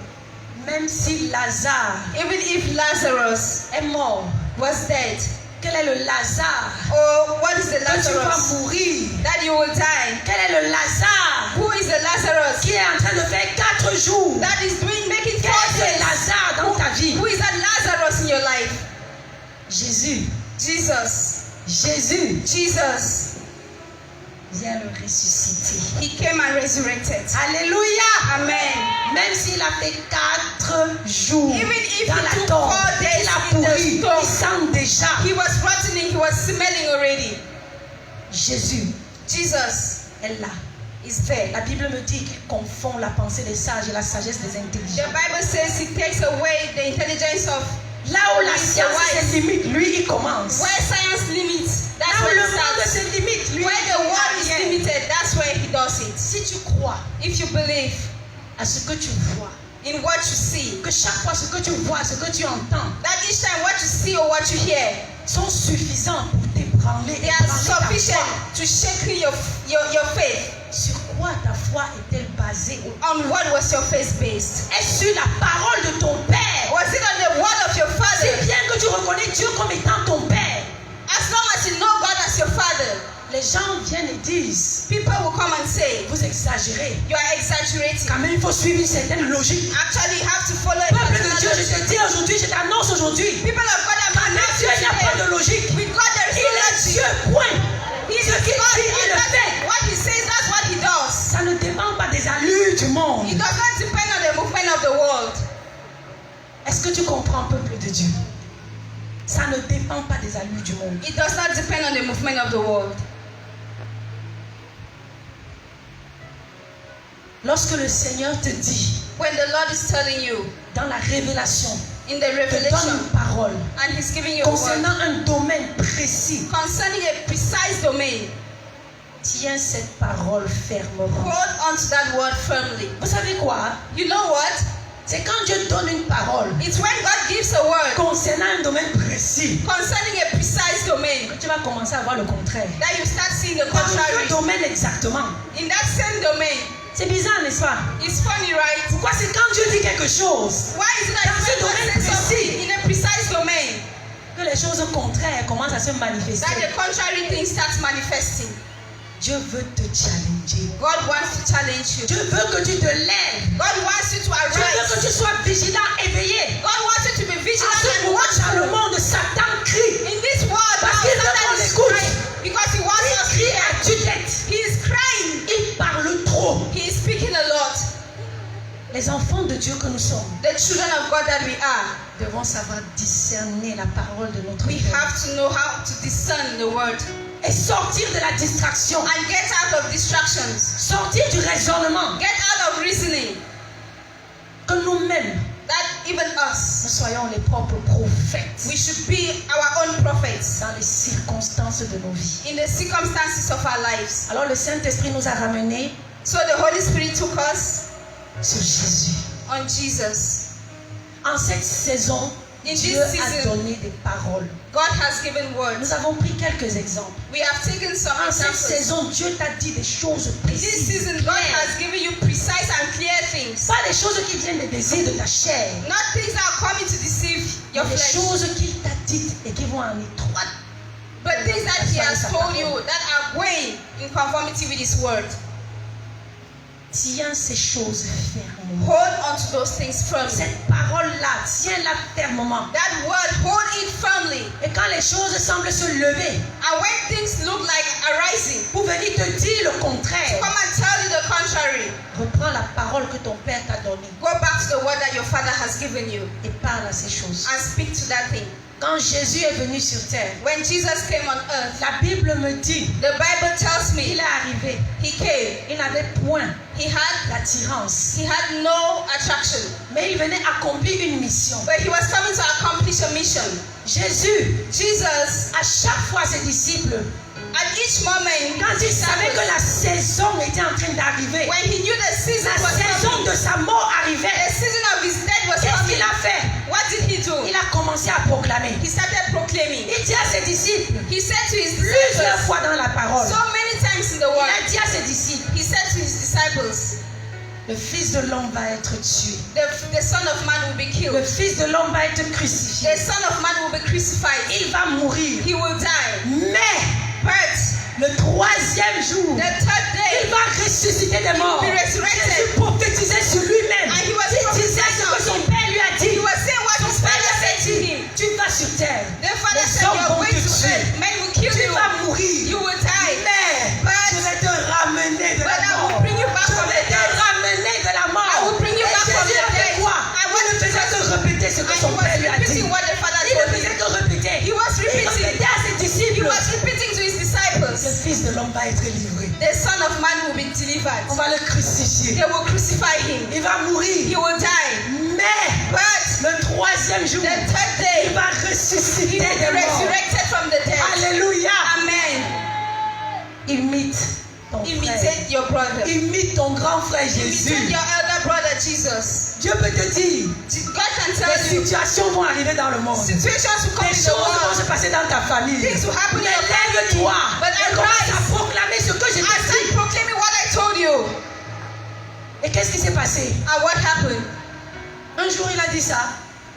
[SPEAKER 2] Même si Lazare
[SPEAKER 3] Even if Lazarus
[SPEAKER 2] est mort,
[SPEAKER 3] was dead.
[SPEAKER 2] quel est le Lazare
[SPEAKER 3] Or what is the
[SPEAKER 2] que tu vas
[SPEAKER 3] Lazarus
[SPEAKER 2] mourir?
[SPEAKER 3] that you will die?
[SPEAKER 2] Quel est le Lazare
[SPEAKER 3] Who is the Lazarus
[SPEAKER 2] qui est en train de faire 4 jours?
[SPEAKER 3] that is making
[SPEAKER 2] Quel
[SPEAKER 3] 4
[SPEAKER 2] est
[SPEAKER 3] days?
[SPEAKER 2] le Lazare dans ta vie?
[SPEAKER 3] Who is that Lazarus in your life?
[SPEAKER 2] Jésus.
[SPEAKER 3] Jesus.
[SPEAKER 2] Jésus vient le ressusciter.
[SPEAKER 3] He came and resurrected.
[SPEAKER 2] Alléluia.
[SPEAKER 3] Amen.
[SPEAKER 2] Même s'il a fait 4 jours
[SPEAKER 3] Even if
[SPEAKER 2] dans
[SPEAKER 3] he
[SPEAKER 2] la
[SPEAKER 3] took
[SPEAKER 2] tombe,
[SPEAKER 3] 4 days
[SPEAKER 2] il a
[SPEAKER 3] in the
[SPEAKER 2] pourri,
[SPEAKER 3] tomb,
[SPEAKER 2] il sent déjà.
[SPEAKER 3] he was rotting, he was smelling already.
[SPEAKER 2] Jésus
[SPEAKER 3] Jesus
[SPEAKER 2] est là.
[SPEAKER 3] is there.
[SPEAKER 2] La Bible me dit qu'il confond la pensée des sages et la sagesse des
[SPEAKER 3] The
[SPEAKER 2] intelligents.
[SPEAKER 3] Bible says he takes away the intelligence of
[SPEAKER 2] Là où la science se limite, lui il commence.
[SPEAKER 3] where science limits.
[SPEAKER 2] Là
[SPEAKER 3] That's
[SPEAKER 2] où
[SPEAKER 3] where
[SPEAKER 2] le
[SPEAKER 3] he
[SPEAKER 2] monde
[SPEAKER 3] starts.
[SPEAKER 2] se limite, lui
[SPEAKER 3] Where the world is
[SPEAKER 2] il
[SPEAKER 3] limited, that's where he does it.
[SPEAKER 2] Si tu crois
[SPEAKER 3] If you believe
[SPEAKER 2] à ce que tu vois,
[SPEAKER 3] in what you see,
[SPEAKER 2] que chaque fois ce que tu vois, ce que tu entends
[SPEAKER 3] that each time what you see or what you hear
[SPEAKER 2] sont suffisants pour t'ébranler. ébranler,
[SPEAKER 3] They are
[SPEAKER 2] ébranler ta
[SPEAKER 3] sufficient
[SPEAKER 2] foi.
[SPEAKER 3] to shake your faith.
[SPEAKER 2] Sur quoi ta foi est-elle basée?
[SPEAKER 3] On what was your faith based?
[SPEAKER 2] Est-ce sur la parole de ton Père?
[SPEAKER 3] Was it on the word of your father?
[SPEAKER 2] C'est bien que tu reconnais Dieu comme étant ton Père.
[SPEAKER 3] As long as you know God as your father,
[SPEAKER 2] Les gens viennent et disent,
[SPEAKER 3] people will come and say,
[SPEAKER 2] vous exagérez.
[SPEAKER 3] you are exaggerating.
[SPEAKER 2] Quand même, il faut suivre une certaine logique.
[SPEAKER 3] Actually, you have to follow a
[SPEAKER 2] Peuple de Dieu,
[SPEAKER 3] particular
[SPEAKER 2] je te dis aujourd'hui, je t'annonce aujourd'hui.
[SPEAKER 3] People of God, I'm
[SPEAKER 2] Avec
[SPEAKER 3] announcing
[SPEAKER 2] Dieu, il n'y a pas de
[SPEAKER 3] today.
[SPEAKER 2] logique.
[SPEAKER 3] With God, there is
[SPEAKER 2] Il
[SPEAKER 3] no
[SPEAKER 2] est
[SPEAKER 3] logic.
[SPEAKER 2] Dieu, point.
[SPEAKER 3] He is
[SPEAKER 2] Ce qu'il
[SPEAKER 3] God,
[SPEAKER 2] dit, il
[SPEAKER 3] and
[SPEAKER 2] le
[SPEAKER 3] that's
[SPEAKER 2] fait.
[SPEAKER 3] what He says, that's what He does.
[SPEAKER 2] Ça ne dépend pas des allures du monde.
[SPEAKER 3] It does not depend on the movement of the world.
[SPEAKER 2] Est-ce que tu comprends, peuple de Dieu? Ça ne dépend pas des allures du monde.
[SPEAKER 3] It does not depend on the movement of the world.
[SPEAKER 2] Lorsque le Seigneur te dit,
[SPEAKER 3] When the Lord is telling you
[SPEAKER 2] dans la révélation,
[SPEAKER 3] in the
[SPEAKER 2] te donne
[SPEAKER 3] revelation,
[SPEAKER 2] une parole
[SPEAKER 3] and He's giving you a word
[SPEAKER 2] concernant un domaine précis,
[SPEAKER 3] concerning a precise domain,
[SPEAKER 2] tiens cette parole fermement.
[SPEAKER 3] hold on to that word firmly.
[SPEAKER 2] Vous savez quoi?
[SPEAKER 3] You know what?
[SPEAKER 2] C'est quand Dieu donne une parole
[SPEAKER 3] It's when God gives a word
[SPEAKER 2] concernant un domaine précis
[SPEAKER 3] concerning a precise domain
[SPEAKER 2] que tu vas commencer à voir le contraire.
[SPEAKER 3] that you start seeing the
[SPEAKER 2] Dans quel
[SPEAKER 3] contrary.
[SPEAKER 2] domaine exactement?
[SPEAKER 3] In that same domain,
[SPEAKER 2] C'est bizarre, n'est-ce pas?
[SPEAKER 3] it's funny, right?
[SPEAKER 2] Pourquoi c'est quand Dieu dit quelque chose
[SPEAKER 3] Why is it that
[SPEAKER 2] Dans ce
[SPEAKER 3] when God
[SPEAKER 2] domaine
[SPEAKER 3] says something
[SPEAKER 2] précis.
[SPEAKER 3] in a precise domain,
[SPEAKER 2] que les choses contraires commencent à se
[SPEAKER 3] that
[SPEAKER 2] manifester?
[SPEAKER 3] the contrary thing starts manifesting?
[SPEAKER 2] Dieu veut te challenger.
[SPEAKER 3] God wants to challenge you.
[SPEAKER 2] Dieu veut que tu te lèves.
[SPEAKER 3] God wants you to
[SPEAKER 2] Dieu veut que
[SPEAKER 3] arise.
[SPEAKER 2] tu sois vigilant, éveillé.
[SPEAKER 3] God wants you to be
[SPEAKER 2] À
[SPEAKER 3] vigilant
[SPEAKER 2] ce
[SPEAKER 3] and
[SPEAKER 2] moment, dans le
[SPEAKER 3] watchful.
[SPEAKER 2] monde, Satan crie.
[SPEAKER 3] In this world,
[SPEAKER 2] Parce
[SPEAKER 3] now,
[SPEAKER 2] qu'il veut
[SPEAKER 3] Satan
[SPEAKER 2] qu'on
[SPEAKER 3] is
[SPEAKER 2] l'écoute.
[SPEAKER 3] crying because he wants us
[SPEAKER 2] Il
[SPEAKER 3] to
[SPEAKER 2] crie
[SPEAKER 3] hear.
[SPEAKER 2] à tue-tête.
[SPEAKER 3] He is crying.
[SPEAKER 2] Il parle trop.
[SPEAKER 3] He is speaking a lot.
[SPEAKER 2] Les enfants de Dieu que nous sommes
[SPEAKER 3] The children of God that we are,
[SPEAKER 2] devons savoir discerner la parole de notre
[SPEAKER 3] we
[SPEAKER 2] Père
[SPEAKER 3] have to know how to discern the word
[SPEAKER 2] et sortir de la distraction,
[SPEAKER 3] and get out of distractions.
[SPEAKER 2] sortir du raisonnement,
[SPEAKER 3] Get out of reasoning
[SPEAKER 2] que nous-mêmes
[SPEAKER 3] that even
[SPEAKER 2] nous
[SPEAKER 3] us,
[SPEAKER 2] soyons les propres prophètes
[SPEAKER 3] we should be our own prophets
[SPEAKER 2] dans les circonstances de nos vies.
[SPEAKER 3] in the circumstances of our lives.
[SPEAKER 2] Alors le Saint-Esprit nous a ramenés
[SPEAKER 3] So the Holy Spirit took us
[SPEAKER 2] sur Jésus.
[SPEAKER 3] on Jesus.
[SPEAKER 2] En cette saison,
[SPEAKER 3] In
[SPEAKER 2] Dieu
[SPEAKER 3] this
[SPEAKER 2] a
[SPEAKER 3] season,
[SPEAKER 2] donné des paroles.
[SPEAKER 3] God has given words.
[SPEAKER 2] Nous avons pris quelques exemples.
[SPEAKER 3] We have taken some
[SPEAKER 2] En cette
[SPEAKER 3] examples.
[SPEAKER 2] saison, Dieu t'a dit des choses
[SPEAKER 3] In this
[SPEAKER 2] précises,
[SPEAKER 3] season, God
[SPEAKER 2] claires.
[SPEAKER 3] has given you precise and clear things.
[SPEAKER 2] Pas des choses qui viennent des désirs de ta chair,
[SPEAKER 3] Not things that are coming to deceive
[SPEAKER 2] mais
[SPEAKER 3] your
[SPEAKER 2] des
[SPEAKER 3] flesh,
[SPEAKER 2] choses qu'il t'a dites et qui vont en étroite.
[SPEAKER 3] but things that He has told you that are going in conformity with His word.
[SPEAKER 2] Tiens ces choses fermement.
[SPEAKER 3] Hold on to those things firmly.
[SPEAKER 2] Cette parole-là, tiens-la fermement.
[SPEAKER 3] That word, hold it firmly.
[SPEAKER 2] Et quand les choses semblent se lever
[SPEAKER 3] And when things look like arising,
[SPEAKER 2] pour venir te dire le contraire,
[SPEAKER 3] come and tell you the contrary.
[SPEAKER 2] reprends la parole que ton Père t'a donnée
[SPEAKER 3] Go back to the word that your Father has given you
[SPEAKER 2] et parle à ces choses.
[SPEAKER 3] and speak to that thing.
[SPEAKER 2] Quand Jésus est venu sur terre,
[SPEAKER 3] When Jesus came on earth,
[SPEAKER 2] la Bible me dit,
[SPEAKER 3] the Bible tells
[SPEAKER 2] il
[SPEAKER 3] me
[SPEAKER 2] est arrivé,
[SPEAKER 3] He came.
[SPEAKER 2] il n'avait point
[SPEAKER 3] He had
[SPEAKER 2] d'attirance,
[SPEAKER 3] no attraction,
[SPEAKER 2] mais il venait accomplir une mission.
[SPEAKER 3] but He was coming to accomplish a mission.
[SPEAKER 2] Jésus,
[SPEAKER 3] Jesus,
[SPEAKER 2] à chaque fois ses disciples,
[SPEAKER 3] at each moment,
[SPEAKER 2] quand il savait que la saison était en train d'arriver,
[SPEAKER 3] when He knew the season
[SPEAKER 2] la
[SPEAKER 3] was
[SPEAKER 2] saison
[SPEAKER 3] coming,
[SPEAKER 2] de sa mort
[SPEAKER 3] the
[SPEAKER 2] arrivait,
[SPEAKER 3] season of His death was
[SPEAKER 2] qu'est-ce
[SPEAKER 3] coming,
[SPEAKER 2] qu'il a fait?
[SPEAKER 3] what did He do?
[SPEAKER 2] Il a commencé à proclamer.
[SPEAKER 3] He started proclaiming.
[SPEAKER 2] Il dit à ses disciples,
[SPEAKER 3] He said to His
[SPEAKER 2] plusieurs
[SPEAKER 3] disciples,
[SPEAKER 2] fois dans la parole,
[SPEAKER 3] so many times in the
[SPEAKER 2] il
[SPEAKER 3] word,
[SPEAKER 2] a dit à ses disciples,
[SPEAKER 3] He said to His disciples,
[SPEAKER 2] le Fils de l'homme va être tué.
[SPEAKER 3] the Son of Man will be
[SPEAKER 2] Le
[SPEAKER 3] killed.
[SPEAKER 2] Fils de l'homme va être crucifié.
[SPEAKER 3] The Son of Man will be crucified.
[SPEAKER 2] Il va mourir.
[SPEAKER 3] He will die.
[SPEAKER 2] Mais
[SPEAKER 3] But
[SPEAKER 2] le troisième jour,
[SPEAKER 3] the third
[SPEAKER 2] il
[SPEAKER 3] day,
[SPEAKER 2] va ressusciter des morts.
[SPEAKER 3] He will be resurrected.
[SPEAKER 2] Jésus prophétisait sur lui-même.
[SPEAKER 3] And he was
[SPEAKER 2] Il disait ce que son père lui a
[SPEAKER 3] he
[SPEAKER 2] dit.
[SPEAKER 3] was saying what his
[SPEAKER 2] Son père
[SPEAKER 3] Father
[SPEAKER 2] lui
[SPEAKER 3] said to
[SPEAKER 2] a dit,
[SPEAKER 3] him.
[SPEAKER 2] tu vas sur terre.
[SPEAKER 3] The Father
[SPEAKER 2] Les
[SPEAKER 3] said,
[SPEAKER 2] hommes
[SPEAKER 3] you are
[SPEAKER 2] vont
[SPEAKER 3] going
[SPEAKER 2] te
[SPEAKER 3] to
[SPEAKER 2] tuer.
[SPEAKER 3] earth. Men will kill
[SPEAKER 2] Tu
[SPEAKER 3] you.
[SPEAKER 2] vas mourir.
[SPEAKER 3] You will die.
[SPEAKER 2] Mais
[SPEAKER 3] But
[SPEAKER 2] je vais te ramener de
[SPEAKER 3] but
[SPEAKER 2] la
[SPEAKER 3] I will
[SPEAKER 2] mort.
[SPEAKER 3] bring you back
[SPEAKER 2] Je
[SPEAKER 3] from
[SPEAKER 2] vais
[SPEAKER 3] the
[SPEAKER 2] te
[SPEAKER 3] dead.
[SPEAKER 2] ramener de la mort.
[SPEAKER 3] I will bring you
[SPEAKER 2] Et
[SPEAKER 3] back from
[SPEAKER 2] Jésus
[SPEAKER 3] the
[SPEAKER 2] a fait
[SPEAKER 3] dead.
[SPEAKER 2] quoi?
[SPEAKER 3] I
[SPEAKER 2] Il
[SPEAKER 3] want
[SPEAKER 2] ne
[SPEAKER 3] to
[SPEAKER 2] faisait que répéter ce que
[SPEAKER 3] And
[SPEAKER 2] son
[SPEAKER 3] he
[SPEAKER 2] père
[SPEAKER 3] was
[SPEAKER 2] lui a dit.
[SPEAKER 3] repeating what the Father
[SPEAKER 2] Il ne
[SPEAKER 3] told
[SPEAKER 2] faisait
[SPEAKER 3] him.
[SPEAKER 2] que répéter.
[SPEAKER 3] He was
[SPEAKER 2] Il
[SPEAKER 3] repeating.
[SPEAKER 2] répétait à ses
[SPEAKER 3] He
[SPEAKER 2] disciples.
[SPEAKER 3] was repeating to his
[SPEAKER 2] Le
[SPEAKER 3] disciples.
[SPEAKER 2] Fils de l'homme va être livré.
[SPEAKER 3] The Son of Man will be delivered.
[SPEAKER 2] On va le crucifier.
[SPEAKER 3] They will crucify him.
[SPEAKER 2] Il va
[SPEAKER 3] He
[SPEAKER 2] mourir.
[SPEAKER 3] will die.
[SPEAKER 2] Mais
[SPEAKER 3] But
[SPEAKER 2] le troisième jour,
[SPEAKER 3] the third
[SPEAKER 2] il
[SPEAKER 3] day,
[SPEAKER 2] va
[SPEAKER 3] he
[SPEAKER 2] ressusciter
[SPEAKER 3] will be
[SPEAKER 2] des morts.
[SPEAKER 3] resurrected from the dead.
[SPEAKER 2] Alléluia.
[SPEAKER 3] Amen.
[SPEAKER 2] Imite ton frère.
[SPEAKER 3] Imitate your brother.
[SPEAKER 2] Imite ton grand frère
[SPEAKER 3] Imitate
[SPEAKER 2] Jésus.
[SPEAKER 3] your elder brother Jesus.
[SPEAKER 2] Dieu peut te dire,
[SPEAKER 3] God can
[SPEAKER 2] des
[SPEAKER 3] tell you
[SPEAKER 2] situations vont arriver dans le monde. Des
[SPEAKER 3] situations will come in
[SPEAKER 2] choses
[SPEAKER 3] the
[SPEAKER 2] vont
[SPEAKER 3] world.
[SPEAKER 2] se passer dans ta famille.
[SPEAKER 3] Things will happen in
[SPEAKER 2] Mais
[SPEAKER 3] your family.
[SPEAKER 2] lève-toi
[SPEAKER 3] But
[SPEAKER 2] et commence
[SPEAKER 3] arise.
[SPEAKER 2] à proclamer ce que je
[SPEAKER 3] I
[SPEAKER 2] t'ai
[SPEAKER 3] start
[SPEAKER 2] dit.
[SPEAKER 3] proclaiming what I told you.
[SPEAKER 2] Et qu'est-ce qui s'est passé?
[SPEAKER 3] And what happened?
[SPEAKER 2] Un jour, il a dit ça.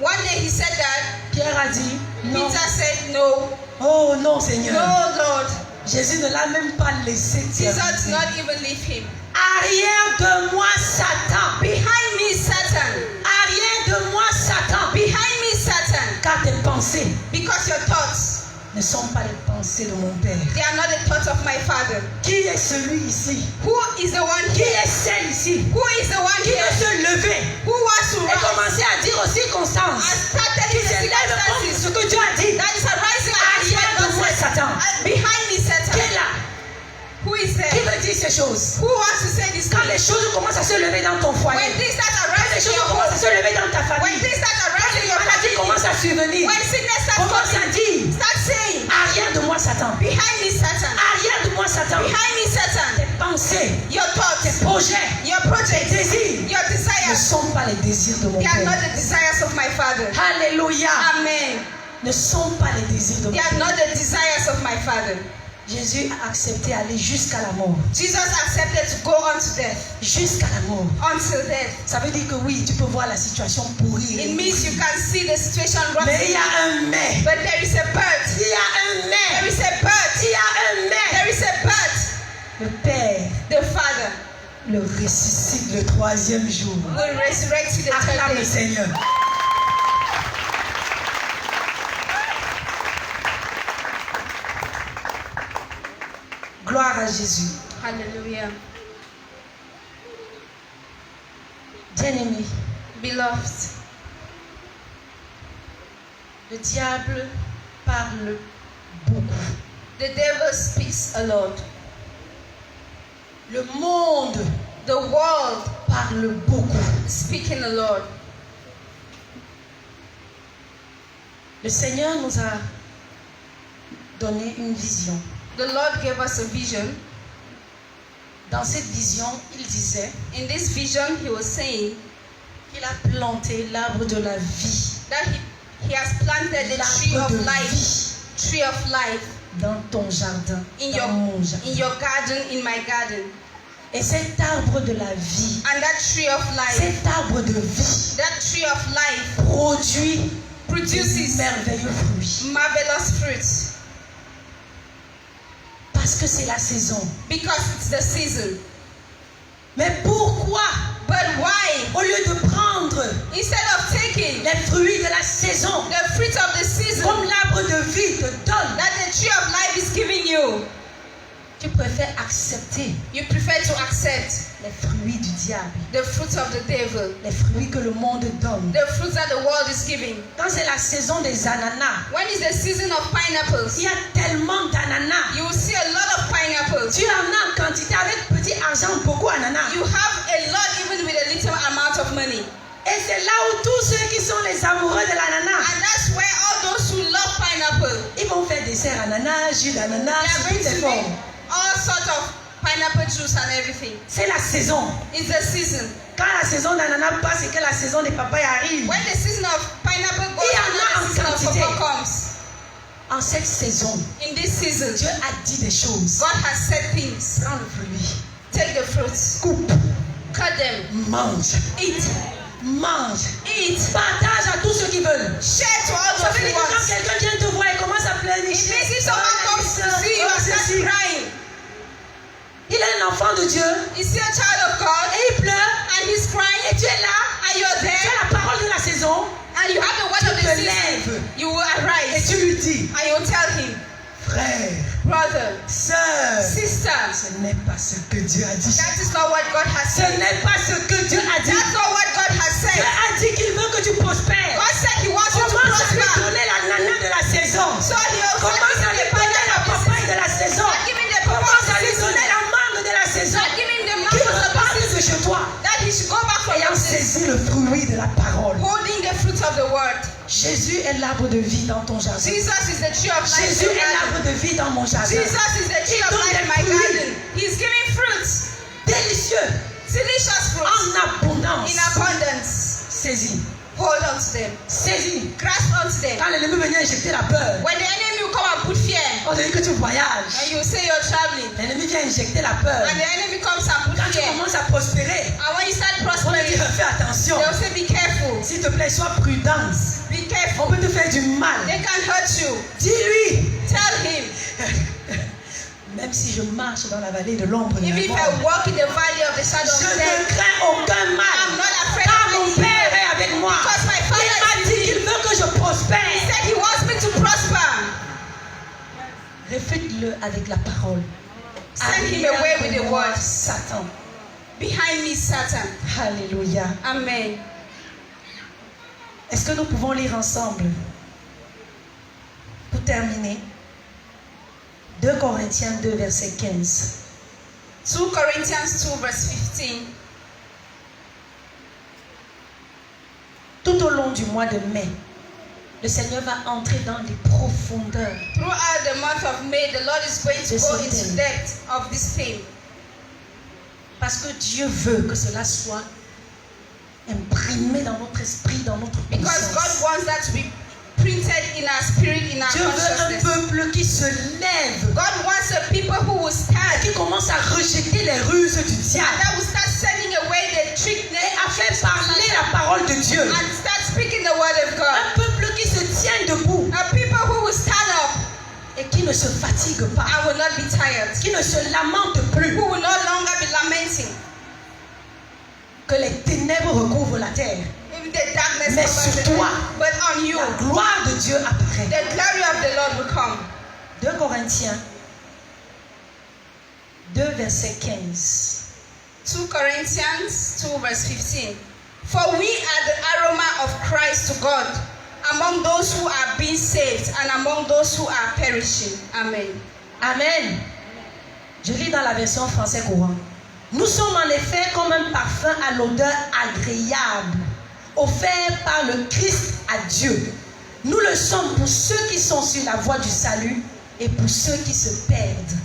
[SPEAKER 3] One day he said that.
[SPEAKER 2] Pierre a dit, non.
[SPEAKER 3] Peter said no.
[SPEAKER 2] Oh non, Seigneur.
[SPEAKER 3] No, Lord.
[SPEAKER 2] Jésus ne l'a même pas laissé dire.
[SPEAKER 3] Jesus did not even leave him.
[SPEAKER 2] Arrière de moi, Satan.
[SPEAKER 3] Behind me, Satan.
[SPEAKER 2] Arrière de moi, Satan.
[SPEAKER 3] Behind me, Satan.
[SPEAKER 2] Car tes pensées
[SPEAKER 3] Because your thoughts,
[SPEAKER 2] ne sont pas les pensées de mon Père.
[SPEAKER 3] they are not the thoughts of my Father.
[SPEAKER 2] Qui est celui ici?
[SPEAKER 3] Who is the one
[SPEAKER 2] Qui
[SPEAKER 3] here?
[SPEAKER 2] est celle ici?
[SPEAKER 3] Who is the one
[SPEAKER 2] Qui
[SPEAKER 3] here?
[SPEAKER 2] veut se lever
[SPEAKER 3] Who wants to
[SPEAKER 2] et
[SPEAKER 3] rise?
[SPEAKER 2] commencer à dire aux circonstances
[SPEAKER 3] And start
[SPEAKER 2] qui
[SPEAKER 3] telling the
[SPEAKER 2] se lèvent contre
[SPEAKER 3] circumstances
[SPEAKER 2] ce que Dieu a dit?
[SPEAKER 3] that is arising against
[SPEAKER 2] Arrière
[SPEAKER 3] what
[SPEAKER 2] de
[SPEAKER 3] God
[SPEAKER 2] moi,
[SPEAKER 3] said.
[SPEAKER 2] Satan.
[SPEAKER 3] And behind me,
[SPEAKER 2] Qui
[SPEAKER 3] Satan.
[SPEAKER 2] est là?
[SPEAKER 3] Who is
[SPEAKER 2] Qui
[SPEAKER 3] there?
[SPEAKER 2] veut dire ces choses?
[SPEAKER 3] Who wants to say this?
[SPEAKER 2] Quand les choses commencent à se lever dans ton
[SPEAKER 3] When
[SPEAKER 2] foyer,
[SPEAKER 3] things start
[SPEAKER 2] quand les
[SPEAKER 3] arising in
[SPEAKER 2] choses
[SPEAKER 3] your
[SPEAKER 2] commencent à
[SPEAKER 3] home,
[SPEAKER 2] se lever dans ta
[SPEAKER 3] when
[SPEAKER 2] famille,
[SPEAKER 3] things start
[SPEAKER 2] quand
[SPEAKER 3] arising in
[SPEAKER 2] les
[SPEAKER 3] your
[SPEAKER 2] maladies
[SPEAKER 3] family,
[SPEAKER 2] commencent à survenir,
[SPEAKER 3] when sickness starts
[SPEAKER 2] commence à
[SPEAKER 3] coming,
[SPEAKER 2] dire,
[SPEAKER 3] start saying,
[SPEAKER 2] arrière de moi, Satan.
[SPEAKER 3] behind me, Satan.
[SPEAKER 2] Arrière de moi, Satan.
[SPEAKER 3] Behind me, Satan.
[SPEAKER 2] Tes pensées,
[SPEAKER 3] Your
[SPEAKER 2] tes
[SPEAKER 3] thoughts,
[SPEAKER 2] projets,
[SPEAKER 3] your
[SPEAKER 2] tes
[SPEAKER 3] projects,
[SPEAKER 2] désirs
[SPEAKER 3] your
[SPEAKER 2] ne
[SPEAKER 3] desires,
[SPEAKER 2] sont pas les désirs de mon
[SPEAKER 3] they are not
[SPEAKER 2] Père.
[SPEAKER 3] the desires of my Father.
[SPEAKER 2] Alléluia.
[SPEAKER 3] Amen.
[SPEAKER 2] Ne sont pas les désirs de mon
[SPEAKER 3] They are
[SPEAKER 2] Père.
[SPEAKER 3] not the desires of my Father.
[SPEAKER 2] Jésus a accepté d'aller jusqu'à la mort.
[SPEAKER 3] Jesus accepted to go on to death,
[SPEAKER 2] Jusqu'à la mort.
[SPEAKER 3] until death.
[SPEAKER 2] Ça veut dire que oui, tu peux voir la situation pourrir.
[SPEAKER 3] It means you can see the situation
[SPEAKER 2] Mais il y
[SPEAKER 3] rotten,
[SPEAKER 2] a un mais.
[SPEAKER 3] but there is a but.
[SPEAKER 2] Il y a un
[SPEAKER 3] There
[SPEAKER 2] mais.
[SPEAKER 3] is a but.
[SPEAKER 2] Il y a un mais.
[SPEAKER 3] There is a but.
[SPEAKER 2] Le Père
[SPEAKER 3] The Father
[SPEAKER 2] le ressuscite le troisième jour.
[SPEAKER 3] will resurrect you the
[SPEAKER 2] Acclame
[SPEAKER 3] third
[SPEAKER 2] le
[SPEAKER 3] day.
[SPEAKER 2] Seigneur. Gloire à Jésus.
[SPEAKER 3] Hallelujah.
[SPEAKER 2] Bien-aimé,
[SPEAKER 3] Beloved,
[SPEAKER 2] le diable parle beaucoup.
[SPEAKER 3] the devil speaks a lot.
[SPEAKER 2] Le monde
[SPEAKER 3] The world
[SPEAKER 2] parle beaucoup.
[SPEAKER 3] is speaking a lot.
[SPEAKER 2] Le Seigneur nous a donné une vision.
[SPEAKER 3] The Lord gave us a vision.
[SPEAKER 2] Dans cette vision, il disait
[SPEAKER 3] In this vision, he was saying
[SPEAKER 2] qu'il a planté l'arbre de la vie
[SPEAKER 3] that he has planted the tree
[SPEAKER 2] L'arbre
[SPEAKER 3] of
[SPEAKER 2] de
[SPEAKER 3] life,
[SPEAKER 2] vie
[SPEAKER 3] tree of life
[SPEAKER 2] dans ton jardin,
[SPEAKER 3] in
[SPEAKER 2] dans mon jardin.
[SPEAKER 3] your garden, in my garden.
[SPEAKER 2] Et cet arbre de la vie,
[SPEAKER 3] And that tree of life,
[SPEAKER 2] cet arbre de vie
[SPEAKER 3] that tree of life
[SPEAKER 2] produit de
[SPEAKER 3] produces
[SPEAKER 2] merveilleux fruits.
[SPEAKER 3] marvelous fruits
[SPEAKER 2] Parce que c'est la saison.
[SPEAKER 3] because it's the season.
[SPEAKER 2] Mais pourquoi,
[SPEAKER 3] But why,
[SPEAKER 2] au lieu de prendre
[SPEAKER 3] instead of taking
[SPEAKER 2] les fruits de la saison,
[SPEAKER 3] the fruit of the season
[SPEAKER 2] comme l'arbre de vie te donne,
[SPEAKER 3] that the tree of life is giving you,
[SPEAKER 2] tu préfères accepter
[SPEAKER 3] you prefer to accept
[SPEAKER 2] les fruits du diable,
[SPEAKER 3] the fruits of the devil,
[SPEAKER 2] les fruits que le monde donne.
[SPEAKER 3] the fruits that the world is giving.
[SPEAKER 2] Quand c'est la saison des ananas,
[SPEAKER 3] When is the season of pineapples?
[SPEAKER 2] il y a tellement d'ananas.
[SPEAKER 3] You will see a lot of pineapples.
[SPEAKER 2] Tu en as en quantité avec petit argent, beaucoup ananas.
[SPEAKER 3] You have a lot even with a little amount of money.
[SPEAKER 2] Et c'est là où tous ceux qui sont les amoureux de l'ananas,
[SPEAKER 3] And that's where all those who love pineapple,
[SPEAKER 2] ils vont faire dessert ananas, jus
[SPEAKER 3] they
[SPEAKER 2] d'ananas,
[SPEAKER 3] are
[SPEAKER 2] sous
[SPEAKER 3] going
[SPEAKER 2] toutes
[SPEAKER 3] to
[SPEAKER 2] les
[SPEAKER 3] make
[SPEAKER 2] formes.
[SPEAKER 3] all sorts of pineapple juice and everything.
[SPEAKER 2] C'est la saison.
[SPEAKER 3] It's the season.
[SPEAKER 2] Quand la saison d'ananas passe et que la saison des papayes arrive,
[SPEAKER 3] When the season of pineapple goes
[SPEAKER 2] Il y en
[SPEAKER 3] and
[SPEAKER 2] a
[SPEAKER 3] the
[SPEAKER 2] en
[SPEAKER 3] season of
[SPEAKER 2] quantité.
[SPEAKER 3] pawpaw comes.
[SPEAKER 2] en cette saison,
[SPEAKER 3] In this season,
[SPEAKER 2] Dieu a dit des choses.
[SPEAKER 3] God has said things.
[SPEAKER 2] Prends le fruit,
[SPEAKER 3] Take the fruits,
[SPEAKER 2] coupe,
[SPEAKER 3] cut them,
[SPEAKER 2] mange,
[SPEAKER 3] eat,
[SPEAKER 2] mange,
[SPEAKER 3] eat,
[SPEAKER 2] partage à tous ceux qui veulent.
[SPEAKER 3] share to all
[SPEAKER 2] Ça
[SPEAKER 3] those
[SPEAKER 2] veut
[SPEAKER 3] who
[SPEAKER 2] dire que quand
[SPEAKER 3] want.
[SPEAKER 2] quelqu'un vient te voir et commence à
[SPEAKER 3] It
[SPEAKER 2] pleurnicher,
[SPEAKER 3] means if someone comes to see you and starts crying,
[SPEAKER 2] il est un enfant de Dieu
[SPEAKER 3] is he a child of God?
[SPEAKER 2] et il pleure
[SPEAKER 3] And he's crying,
[SPEAKER 2] et tu es là,
[SPEAKER 3] and you're
[SPEAKER 2] tu
[SPEAKER 3] there,
[SPEAKER 2] as la parole de la saison
[SPEAKER 3] and you have the word
[SPEAKER 2] tu
[SPEAKER 3] of the
[SPEAKER 2] te
[SPEAKER 3] season.
[SPEAKER 2] lèves
[SPEAKER 3] You will
[SPEAKER 2] et
[SPEAKER 3] arise,
[SPEAKER 2] tu lui dis,
[SPEAKER 3] and you will tell him,
[SPEAKER 2] frère,
[SPEAKER 3] brother,
[SPEAKER 2] sœur,
[SPEAKER 3] sister,
[SPEAKER 2] ce n'est pas ce que Dieu a dit.
[SPEAKER 3] that is not what God has
[SPEAKER 2] Ce
[SPEAKER 3] said.
[SPEAKER 2] n'est pas ce que Dieu a dit.
[SPEAKER 3] That's not what God has
[SPEAKER 2] Dieu
[SPEAKER 3] said.
[SPEAKER 2] a dit qu'il veut que tu prospères.
[SPEAKER 3] God said he wants you to
[SPEAKER 2] Commence à lui
[SPEAKER 3] prosper.
[SPEAKER 2] donner la nana de la saison.
[SPEAKER 3] So he also
[SPEAKER 2] Commence à lui
[SPEAKER 3] gives the
[SPEAKER 2] donner la
[SPEAKER 3] pineapple
[SPEAKER 2] papaye
[SPEAKER 3] season.
[SPEAKER 2] de la saison.
[SPEAKER 3] God give him the
[SPEAKER 2] Commence
[SPEAKER 3] purpose
[SPEAKER 2] à
[SPEAKER 3] of
[SPEAKER 2] lui
[SPEAKER 3] the season.
[SPEAKER 2] donner la mangue de la saison.
[SPEAKER 3] God give him the
[SPEAKER 2] Qui
[SPEAKER 3] mangoes of the
[SPEAKER 2] reparte
[SPEAKER 3] season.
[SPEAKER 2] de chez toi.
[SPEAKER 3] That he should go back from
[SPEAKER 2] Ayant
[SPEAKER 3] your sins,
[SPEAKER 2] saisi le fruit de la parole.
[SPEAKER 3] holding the fruit of the word.
[SPEAKER 2] Jésus est l'arbre de vie dans ton jardin.
[SPEAKER 3] Jesus is the tree of life
[SPEAKER 2] Jésus
[SPEAKER 3] in
[SPEAKER 2] est
[SPEAKER 3] my
[SPEAKER 2] l'arbre
[SPEAKER 3] garden.
[SPEAKER 2] de vie dans mon jardin.
[SPEAKER 3] Jesus is the tree of life in my garden. He's giving fruits,
[SPEAKER 2] Délicieux.
[SPEAKER 3] delicious fruits,
[SPEAKER 2] En abondance. abondance.
[SPEAKER 3] in abundance.
[SPEAKER 2] Saisis.
[SPEAKER 3] Hold on to them.
[SPEAKER 2] Saisis.
[SPEAKER 3] Grasp onto them.
[SPEAKER 2] Quand l'ennemi vient injecter la peur,
[SPEAKER 3] When the enemy will come and put fear,
[SPEAKER 2] on te dit que tu voyages.
[SPEAKER 3] and you say you're traveling,
[SPEAKER 2] L'ennemi vient injecter la peur.
[SPEAKER 3] and the enemy comes and
[SPEAKER 2] Quand
[SPEAKER 3] put
[SPEAKER 2] tu
[SPEAKER 3] fear,
[SPEAKER 2] commences à prospérer,
[SPEAKER 3] and when you start
[SPEAKER 2] on te
[SPEAKER 3] prospering,
[SPEAKER 2] dit fais attention.
[SPEAKER 3] they'll say, be careful,
[SPEAKER 2] S'il te plaît, sois prudent.
[SPEAKER 3] be careful.
[SPEAKER 2] On peut te faire du mal.
[SPEAKER 3] They can hurt you.
[SPEAKER 2] Dis-lui.
[SPEAKER 3] Tell him,
[SPEAKER 2] Même si je marche dans la vallée de l'ombre de la
[SPEAKER 3] even if
[SPEAKER 2] mort,
[SPEAKER 3] I walk in the valley of the shadow
[SPEAKER 2] je
[SPEAKER 3] of
[SPEAKER 2] ne
[SPEAKER 3] death,
[SPEAKER 2] crains aucun
[SPEAKER 3] I'm
[SPEAKER 2] mal.
[SPEAKER 3] not afraid
[SPEAKER 2] Car
[SPEAKER 3] of
[SPEAKER 2] mon
[SPEAKER 3] anything.
[SPEAKER 2] Père est avec moi.
[SPEAKER 3] Because my
[SPEAKER 2] Il
[SPEAKER 3] Father
[SPEAKER 2] m'a
[SPEAKER 3] is
[SPEAKER 2] dit
[SPEAKER 3] with
[SPEAKER 2] qu'il
[SPEAKER 3] me.
[SPEAKER 2] veut que je
[SPEAKER 3] He
[SPEAKER 2] prospère.
[SPEAKER 3] said he wants me to prosper.
[SPEAKER 2] Réfute-le avec la parole.
[SPEAKER 3] Send him
[SPEAKER 2] Arrière
[SPEAKER 3] away
[SPEAKER 2] de
[SPEAKER 3] with the
[SPEAKER 2] moi,
[SPEAKER 3] word.
[SPEAKER 2] Satan.
[SPEAKER 3] Behind me, Satan.
[SPEAKER 2] Alléluia.
[SPEAKER 3] Amen.
[SPEAKER 2] Est-ce que nous pouvons lire ensemble? Pour terminer, 2 Corinthiens 2, verset 15.
[SPEAKER 3] 2 Corinthians 2 verse 15.
[SPEAKER 2] Tout au long du mois de mai, le Seigneur va entrer dans les profondeurs.
[SPEAKER 3] Throughout the month of May, the Lord is going to
[SPEAKER 2] This
[SPEAKER 3] go
[SPEAKER 2] thing.
[SPEAKER 3] into depth of this thing.
[SPEAKER 2] Parce que Dieu veut que cela soit imprimé dans notre esprit, dans notre
[SPEAKER 3] Because God
[SPEAKER 2] conscience.
[SPEAKER 3] wants that to be printed in our spirit, in our
[SPEAKER 2] Dieu veut un
[SPEAKER 3] consciousness.
[SPEAKER 2] peuple qui se lève,
[SPEAKER 3] God wants a people who will stand
[SPEAKER 2] qui commence à rejeter les ruses du
[SPEAKER 3] and
[SPEAKER 2] diable
[SPEAKER 3] that will start sending away the trickness
[SPEAKER 2] et à faire parler la parole de Dieu.
[SPEAKER 3] and start speaking the word of God.
[SPEAKER 2] Un peuple qui se tient debout
[SPEAKER 3] A people who will stand up
[SPEAKER 2] et qui ne se fatigue pas,
[SPEAKER 3] and will not be tired,
[SPEAKER 2] qui ne se lamente plus,
[SPEAKER 3] who will no longer be lamenting.
[SPEAKER 2] que les ténèbres recouvrent la terre.
[SPEAKER 3] Even the darkness
[SPEAKER 2] Mais
[SPEAKER 3] covers
[SPEAKER 2] sur
[SPEAKER 3] the
[SPEAKER 2] toi,
[SPEAKER 3] earth, but on you,
[SPEAKER 2] La gloire de Dieu apparaît.
[SPEAKER 3] the glory of the Lord will come.
[SPEAKER 2] 2 Corinthiens 2, verset 15.
[SPEAKER 3] 2 Corinthians 2 verse 15. For we are the aroma of Christ to God among those who are being saved and among those who are perishing. Amen.
[SPEAKER 2] Amen. Je lis dans la version français courant. Nous sommes en effet comme un parfum à l'odeur agréable, offert par le Christ à Dieu. Nous le sommes pour ceux qui sont sur la voie du salut et pour ceux qui se perdent.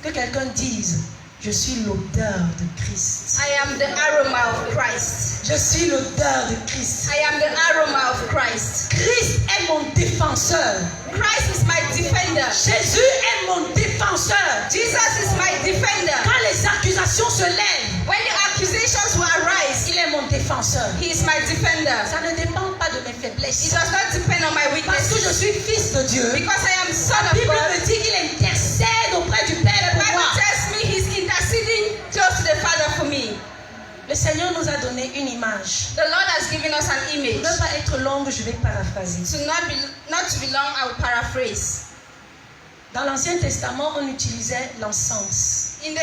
[SPEAKER 2] Que quelqu'un dise, je suis l'odeur de Christ.
[SPEAKER 3] I am the aroma of Christ.
[SPEAKER 2] Je suis l'odeur de Christ.
[SPEAKER 3] I am the aroma of Christ.
[SPEAKER 2] Christ est mon défenseur.
[SPEAKER 3] Christ is my defender.
[SPEAKER 2] Jésus est mon défenseur.
[SPEAKER 3] Jesus is my defender.
[SPEAKER 2] Quand les accusations se lèvent,
[SPEAKER 3] When the accusations will arise,
[SPEAKER 2] il est mon défenseur.
[SPEAKER 3] he is my defender.
[SPEAKER 2] Ça ne dépend pas de mes
[SPEAKER 3] It
[SPEAKER 2] faiblesses.
[SPEAKER 3] does not depend on my
[SPEAKER 2] Parce que je
[SPEAKER 3] weaknesses.
[SPEAKER 2] suis fils de Dieu.
[SPEAKER 3] Because I am son
[SPEAKER 2] La
[SPEAKER 3] of
[SPEAKER 2] Bible
[SPEAKER 3] God.
[SPEAKER 2] me dit qu'il intercède auprès du Père
[SPEAKER 3] The
[SPEAKER 2] pour
[SPEAKER 3] Bible
[SPEAKER 2] moi.
[SPEAKER 3] tells me he's interceding close to the Father for me.
[SPEAKER 2] Le Seigneur nous a donné une image.
[SPEAKER 3] The Lord has given us an
[SPEAKER 2] Pour
[SPEAKER 3] image.
[SPEAKER 2] ne pas être longue, je vais paraphraser.
[SPEAKER 3] To not to be long, I will paraphrase.
[SPEAKER 2] Dans l'Ancien Testament, on utilisait l'encens.
[SPEAKER 3] In the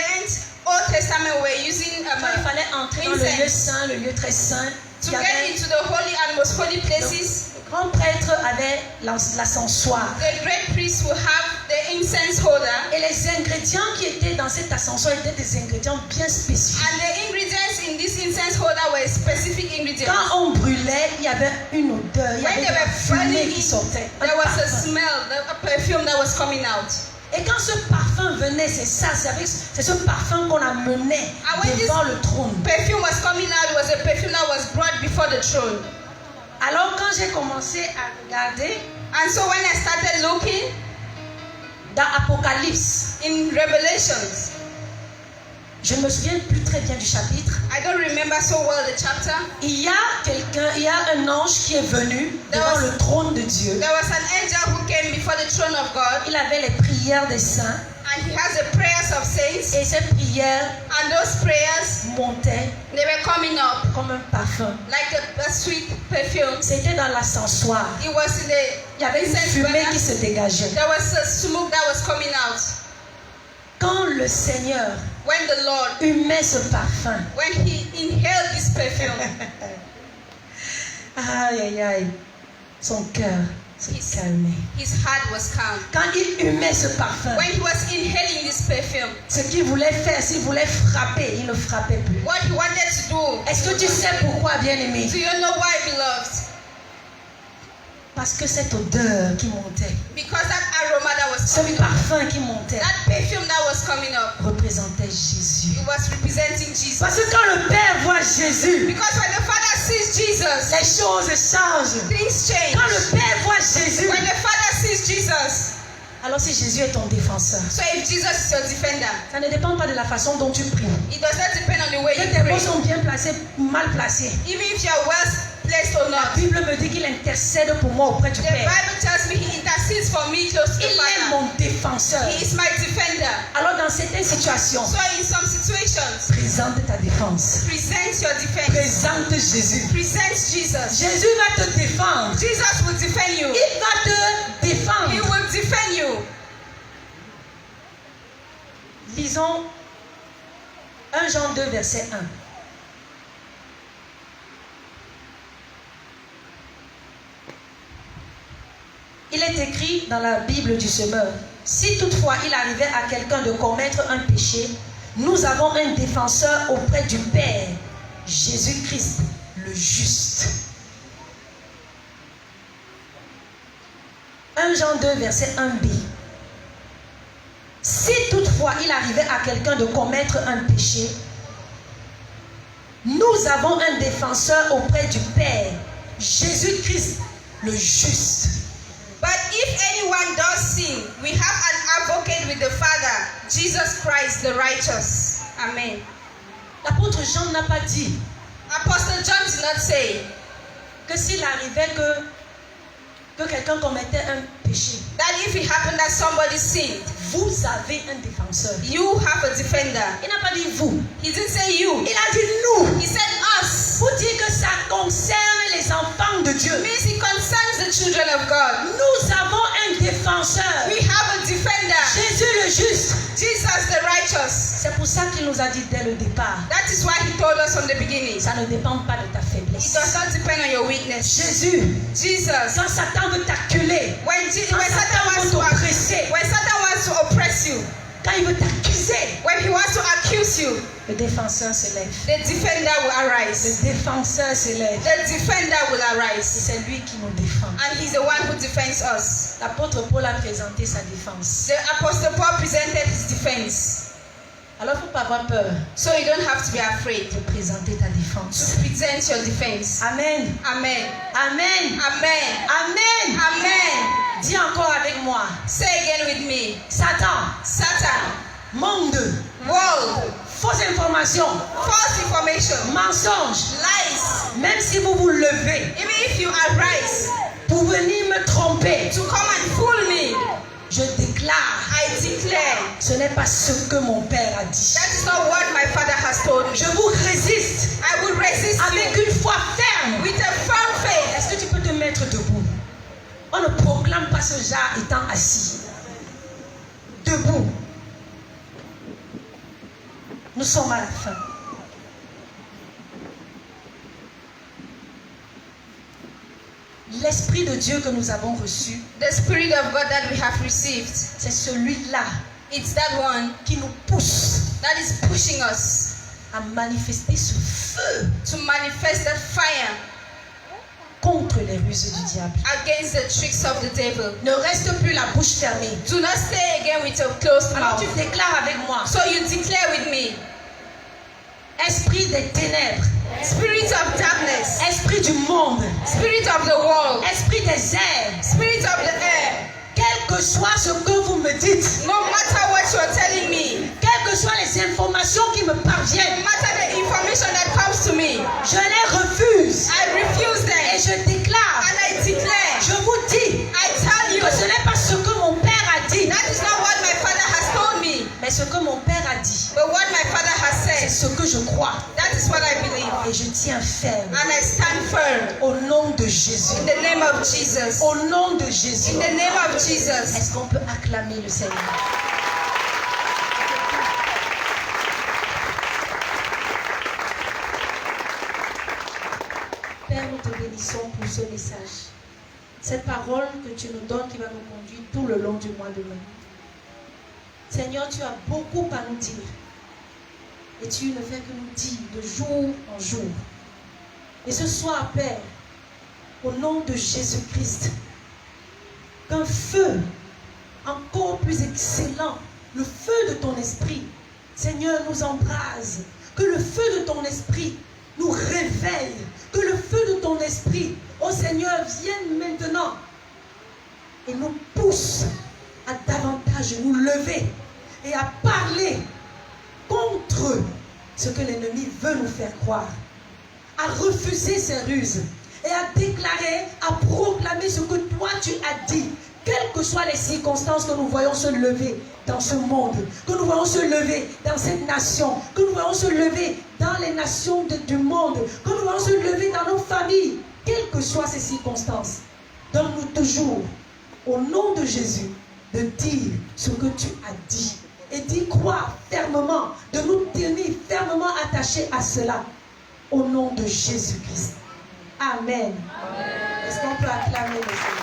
[SPEAKER 3] Old Testament, we're using
[SPEAKER 2] Quand il fallait entrer dans le lieu
[SPEAKER 3] incense.
[SPEAKER 2] saint, le lieu très saint,
[SPEAKER 3] To
[SPEAKER 2] il y
[SPEAKER 3] get
[SPEAKER 2] avait,
[SPEAKER 3] into the holy and most holy places,
[SPEAKER 2] le grand prêtre avait l'ascensoir.
[SPEAKER 3] the great priest will have the incense holder.
[SPEAKER 2] Et les ingrédients qui étaient dans cet ascensoir étaient des ingrédients bien spécifiques.
[SPEAKER 3] And the ingredients in this incense holder were specific ingredients.
[SPEAKER 2] Quand on brûlait, il y avait une odeur, il y
[SPEAKER 3] When
[SPEAKER 2] avait
[SPEAKER 3] they
[SPEAKER 2] de la
[SPEAKER 3] were
[SPEAKER 2] fumée
[SPEAKER 3] burning
[SPEAKER 2] qui
[SPEAKER 3] it,
[SPEAKER 2] sortait. un
[SPEAKER 3] there was a
[SPEAKER 2] parfum.
[SPEAKER 3] smell, a perfume that was coming out.
[SPEAKER 2] Et quand ce parfum venait, c'est ça, c'est ce parfum qu'on amenait
[SPEAKER 3] And when
[SPEAKER 2] devant le trône.
[SPEAKER 3] Perfume was coming out, it was a perfume that was brought before the throne.
[SPEAKER 2] Alors quand j'ai commencé à regarder
[SPEAKER 3] And so when I started looking
[SPEAKER 2] dans Apocalypse,
[SPEAKER 3] in Revelations,
[SPEAKER 2] je ne me souviens plus très bien du chapitre.
[SPEAKER 3] I don't remember so well the chapter.
[SPEAKER 2] Il y a un ange qui est venu
[SPEAKER 3] There
[SPEAKER 2] devant
[SPEAKER 3] was-
[SPEAKER 2] le trône de Dieu.
[SPEAKER 3] There was an angel who came before the throne of God,
[SPEAKER 2] Il avait les prières des saints
[SPEAKER 3] and he has the prayers of saints,
[SPEAKER 2] et ces prières
[SPEAKER 3] and those prayers,
[SPEAKER 2] montaient
[SPEAKER 3] they were coming up
[SPEAKER 2] comme un parfum.
[SPEAKER 3] like a sweet perfume.
[SPEAKER 2] C'était dans l'ascensoir.
[SPEAKER 3] It was in
[SPEAKER 2] Il y avait
[SPEAKER 3] the
[SPEAKER 2] une
[SPEAKER 3] incense
[SPEAKER 2] fumée
[SPEAKER 3] burner.
[SPEAKER 2] qui se dégageait.
[SPEAKER 3] There was a smoke that was coming out.
[SPEAKER 2] Quand le Seigneur
[SPEAKER 3] When the Lord,
[SPEAKER 2] humait ce parfum,
[SPEAKER 3] when he inhaled this perfume,
[SPEAKER 2] aïe aïe aïe, son cœur se calmait.
[SPEAKER 3] his heart was calm.
[SPEAKER 2] Quand il humait ce parfum,
[SPEAKER 3] When he was inhaling this perfume,
[SPEAKER 2] ce qu'il voulait faire, s'il voulait frapper, il ne frappait plus.
[SPEAKER 3] what he wanted to do,
[SPEAKER 2] Est-ce que tu sais pourquoi, bien-aimé?
[SPEAKER 3] do you know why, beloved?
[SPEAKER 2] Parce que cette odeur qui montait,
[SPEAKER 3] Because that aroma that was
[SPEAKER 2] Ce parfum qui montait
[SPEAKER 3] That perfume that was coming up,
[SPEAKER 2] représentait Jésus.
[SPEAKER 3] it was representing Jesus.
[SPEAKER 2] Parce que quand le Père voit Jésus,
[SPEAKER 3] Because when the Father sees Jesus,
[SPEAKER 2] les choses changent.
[SPEAKER 3] things change.
[SPEAKER 2] Quand le Père voit Jésus,
[SPEAKER 3] When the Father sees Jesus,
[SPEAKER 2] alors si Jésus est ton défenseur,
[SPEAKER 3] so if Jesus is your defender,
[SPEAKER 2] ça ne dépend pas de la façon dont tu pries.
[SPEAKER 3] it does not depend on the way
[SPEAKER 2] Que
[SPEAKER 3] you
[SPEAKER 2] tes mots
[SPEAKER 3] pray.
[SPEAKER 2] sont bien placés, mal placés.
[SPEAKER 3] Even if you are well placed or
[SPEAKER 2] La
[SPEAKER 3] not.
[SPEAKER 2] Bible me dit qu'il intercède pour moi auprès du
[SPEAKER 3] The
[SPEAKER 2] Père.
[SPEAKER 3] Bible tells me he intercedes for me close to
[SPEAKER 2] Il
[SPEAKER 3] the
[SPEAKER 2] est
[SPEAKER 3] Father.
[SPEAKER 2] mon défenseur.
[SPEAKER 3] He is my defender.
[SPEAKER 2] Alors dans certaines situations,
[SPEAKER 3] So in some situations,
[SPEAKER 2] présente ta défense.
[SPEAKER 3] present your defense.
[SPEAKER 2] Présente Jésus.
[SPEAKER 3] Present Jesus.
[SPEAKER 2] Jésus va te défendre.
[SPEAKER 3] Jesus will defend you.
[SPEAKER 2] Il va te
[SPEAKER 3] He
[SPEAKER 2] défendre.
[SPEAKER 3] will defend you.
[SPEAKER 2] Lisons 1 Jean 2, verset 1. Il est écrit dans la Bible du Semeur, si toutefois il arrivait à quelqu'un de commettre un péché, nous avons un défenseur auprès du Père, Jésus-Christ, le juste. 1 Jean 2, verset 1b. Si toutefois il arrivait à quelqu'un de commettre un péché, nous avons un défenseur auprès du Père, Jésus-Christ, le juste.
[SPEAKER 3] But if anyone does sin, we have an advocate with the Father, Jesus Christ the righteous. Amen.
[SPEAKER 2] L'apôtre Jean n'a pas dit
[SPEAKER 3] Apostle John did not say
[SPEAKER 2] que s'il arrivait que quelqu'un commettait un péché,
[SPEAKER 3] that if it happened that somebody sinned,
[SPEAKER 2] vous avez un défenseur.
[SPEAKER 3] you have a defender.
[SPEAKER 2] Il n'a pas dit vous,
[SPEAKER 3] He didn't say you.
[SPEAKER 2] il a dit nous.
[SPEAKER 3] He said us.
[SPEAKER 2] Pour dire que ça concerne les enfants de Dieu.
[SPEAKER 3] It means it concerns the children of God.
[SPEAKER 2] Nous avons un défenseur,
[SPEAKER 3] We have a defender.
[SPEAKER 2] Jésus le juste.
[SPEAKER 3] Jesus the righteous.
[SPEAKER 2] C'est pour ça qu'il nous a dit dès le départ,
[SPEAKER 3] That is why he told us from the beginning.
[SPEAKER 2] ça ne dépend pas de ta
[SPEAKER 3] It
[SPEAKER 2] faiblesse.
[SPEAKER 3] does not depend on your weakness.
[SPEAKER 2] Jésus,
[SPEAKER 3] Jesus.
[SPEAKER 2] quand Satan veut t'acculer,
[SPEAKER 3] When
[SPEAKER 2] quand
[SPEAKER 3] Satan
[SPEAKER 2] Satan
[SPEAKER 3] wants
[SPEAKER 2] veut
[SPEAKER 3] to
[SPEAKER 2] t'oppresser,
[SPEAKER 3] oppress you,
[SPEAKER 2] quand il veut t'accuser,
[SPEAKER 3] when he wants to accuse you,
[SPEAKER 2] le défenseur se lève.
[SPEAKER 3] the defender will arise.
[SPEAKER 2] Le défenseur se lève.
[SPEAKER 3] The defender will
[SPEAKER 2] Et
[SPEAKER 3] arise.
[SPEAKER 2] c'est lui qui nous défend.
[SPEAKER 3] And he's the one who defends us.
[SPEAKER 2] L'apôtre Paul a présenté sa défense.
[SPEAKER 3] The Apostle Paul presented his defense.
[SPEAKER 2] Alors il ne faut pas avoir peur
[SPEAKER 3] So you don't have to be afraid
[SPEAKER 2] de présenter ta
[SPEAKER 3] to
[SPEAKER 2] défense.
[SPEAKER 3] present your defense.
[SPEAKER 2] Amen.
[SPEAKER 3] Amen.
[SPEAKER 2] Amen.
[SPEAKER 3] Amen.
[SPEAKER 2] Amen.
[SPEAKER 3] Amen.
[SPEAKER 2] Dis encore avec moi.
[SPEAKER 3] Say again with me.
[SPEAKER 2] Satan,
[SPEAKER 3] Satan,
[SPEAKER 2] monde,
[SPEAKER 3] world,
[SPEAKER 2] fausse information,
[SPEAKER 3] false information,
[SPEAKER 2] mensonge.
[SPEAKER 3] lies.
[SPEAKER 2] Même si vous vous levez
[SPEAKER 3] Even if you arise
[SPEAKER 2] pour venir me tromper,
[SPEAKER 3] to come and fool me,
[SPEAKER 2] je déclare,
[SPEAKER 3] I declare
[SPEAKER 2] ce n'est pas ce que mon Père a dit.
[SPEAKER 3] that is not what my Father has told me.
[SPEAKER 2] Je vous résiste
[SPEAKER 3] I will resist
[SPEAKER 2] avec
[SPEAKER 3] you
[SPEAKER 2] une foi ferme.
[SPEAKER 3] with a firm faith.
[SPEAKER 2] Est-ce que tu peux te mettre debout? On ne proclame pas ce genre étant assis. Debout. Nous sommes à la fin. L'Esprit de Dieu que nous avons reçu,
[SPEAKER 3] The Spirit of God that we have received,
[SPEAKER 2] c'est celui-là
[SPEAKER 3] it's that one
[SPEAKER 2] qui nous pousse
[SPEAKER 3] that is pushing us
[SPEAKER 2] à manifester ce feu
[SPEAKER 3] to manifest that fire
[SPEAKER 2] contre les ruses du diable.
[SPEAKER 3] against the tricks of the devil.
[SPEAKER 2] Ne reste plus la bouche fermée.
[SPEAKER 3] Do not stay again with a closed
[SPEAKER 2] Alors tu
[SPEAKER 3] mouth.
[SPEAKER 2] déclares avec moi.
[SPEAKER 3] So you declare with me,
[SPEAKER 2] Esprit des ténèbres,
[SPEAKER 3] Spirit of darkness,
[SPEAKER 2] esprit du monde,
[SPEAKER 3] Spirit of the world,
[SPEAKER 2] esprit des airs,
[SPEAKER 3] Spirit of the air,
[SPEAKER 2] quel que soit ce que vous me dites,
[SPEAKER 3] no matter what you are telling me,
[SPEAKER 2] quelles que soient les informations qui me
[SPEAKER 3] no
[SPEAKER 2] parviennent,
[SPEAKER 3] matter the information that comes to me,
[SPEAKER 2] je les refuse
[SPEAKER 3] I refuse
[SPEAKER 2] et
[SPEAKER 3] them
[SPEAKER 2] je déclare,
[SPEAKER 3] and I declare,
[SPEAKER 2] je vous dis
[SPEAKER 3] I tell you,
[SPEAKER 2] que ce n'est pas ce que mon Père a dit,
[SPEAKER 3] that is not what my Father has told me,
[SPEAKER 2] mais ce que mon Père a dit,
[SPEAKER 3] but what my Father has
[SPEAKER 2] c'est
[SPEAKER 3] said.
[SPEAKER 2] ce que je crois
[SPEAKER 3] That is what I believe.
[SPEAKER 2] et je tiens ferme
[SPEAKER 3] And I stand firm
[SPEAKER 2] au nom de Jésus.
[SPEAKER 3] in the name of Jesus.
[SPEAKER 2] Au nom de Jésus.
[SPEAKER 3] In the name of Jesus.
[SPEAKER 2] Est-ce qu'on peut acclamer le Seigneur? Père, nous te bénissons pour ce message. Cette parole que tu nous donnes qui va nous conduire tout le long du mois de mai. Seigneur, tu as beaucoup à nous dire. Et tu ne fais que nous dire de jour en jour. Et ce soir, Père, au nom de Jésus-Christ, qu'un feu encore plus excellent. Le feu de ton esprit, Seigneur, nous embrase. Que le feu de ton esprit nous réveille. Que le feu de ton esprit, oh Seigneur, vienne maintenant et nous pousse à davantage nous lever et à parler contre ce que l'ennemi veut nous faire croire, à refuser ses ruses et à déclarer, à proclamer ce que toi tu as dit, quelles que soient les circonstances que nous voyons se lever dans ce monde, que nous voyons se lever dans cette nation, que nous voyons se lever dans les nations du monde, que nous voyons se lever dans nos familles, quelles que soient ces circonstances. Donne-nous toujours, au nom de Jésus, de dire ce que tu as dit et d'y croire fermement, de nous tenir fermement attachés à cela, au nom de Jésus-Christ. Amen. Est-ce qu'on peut acclamer le Seigneur?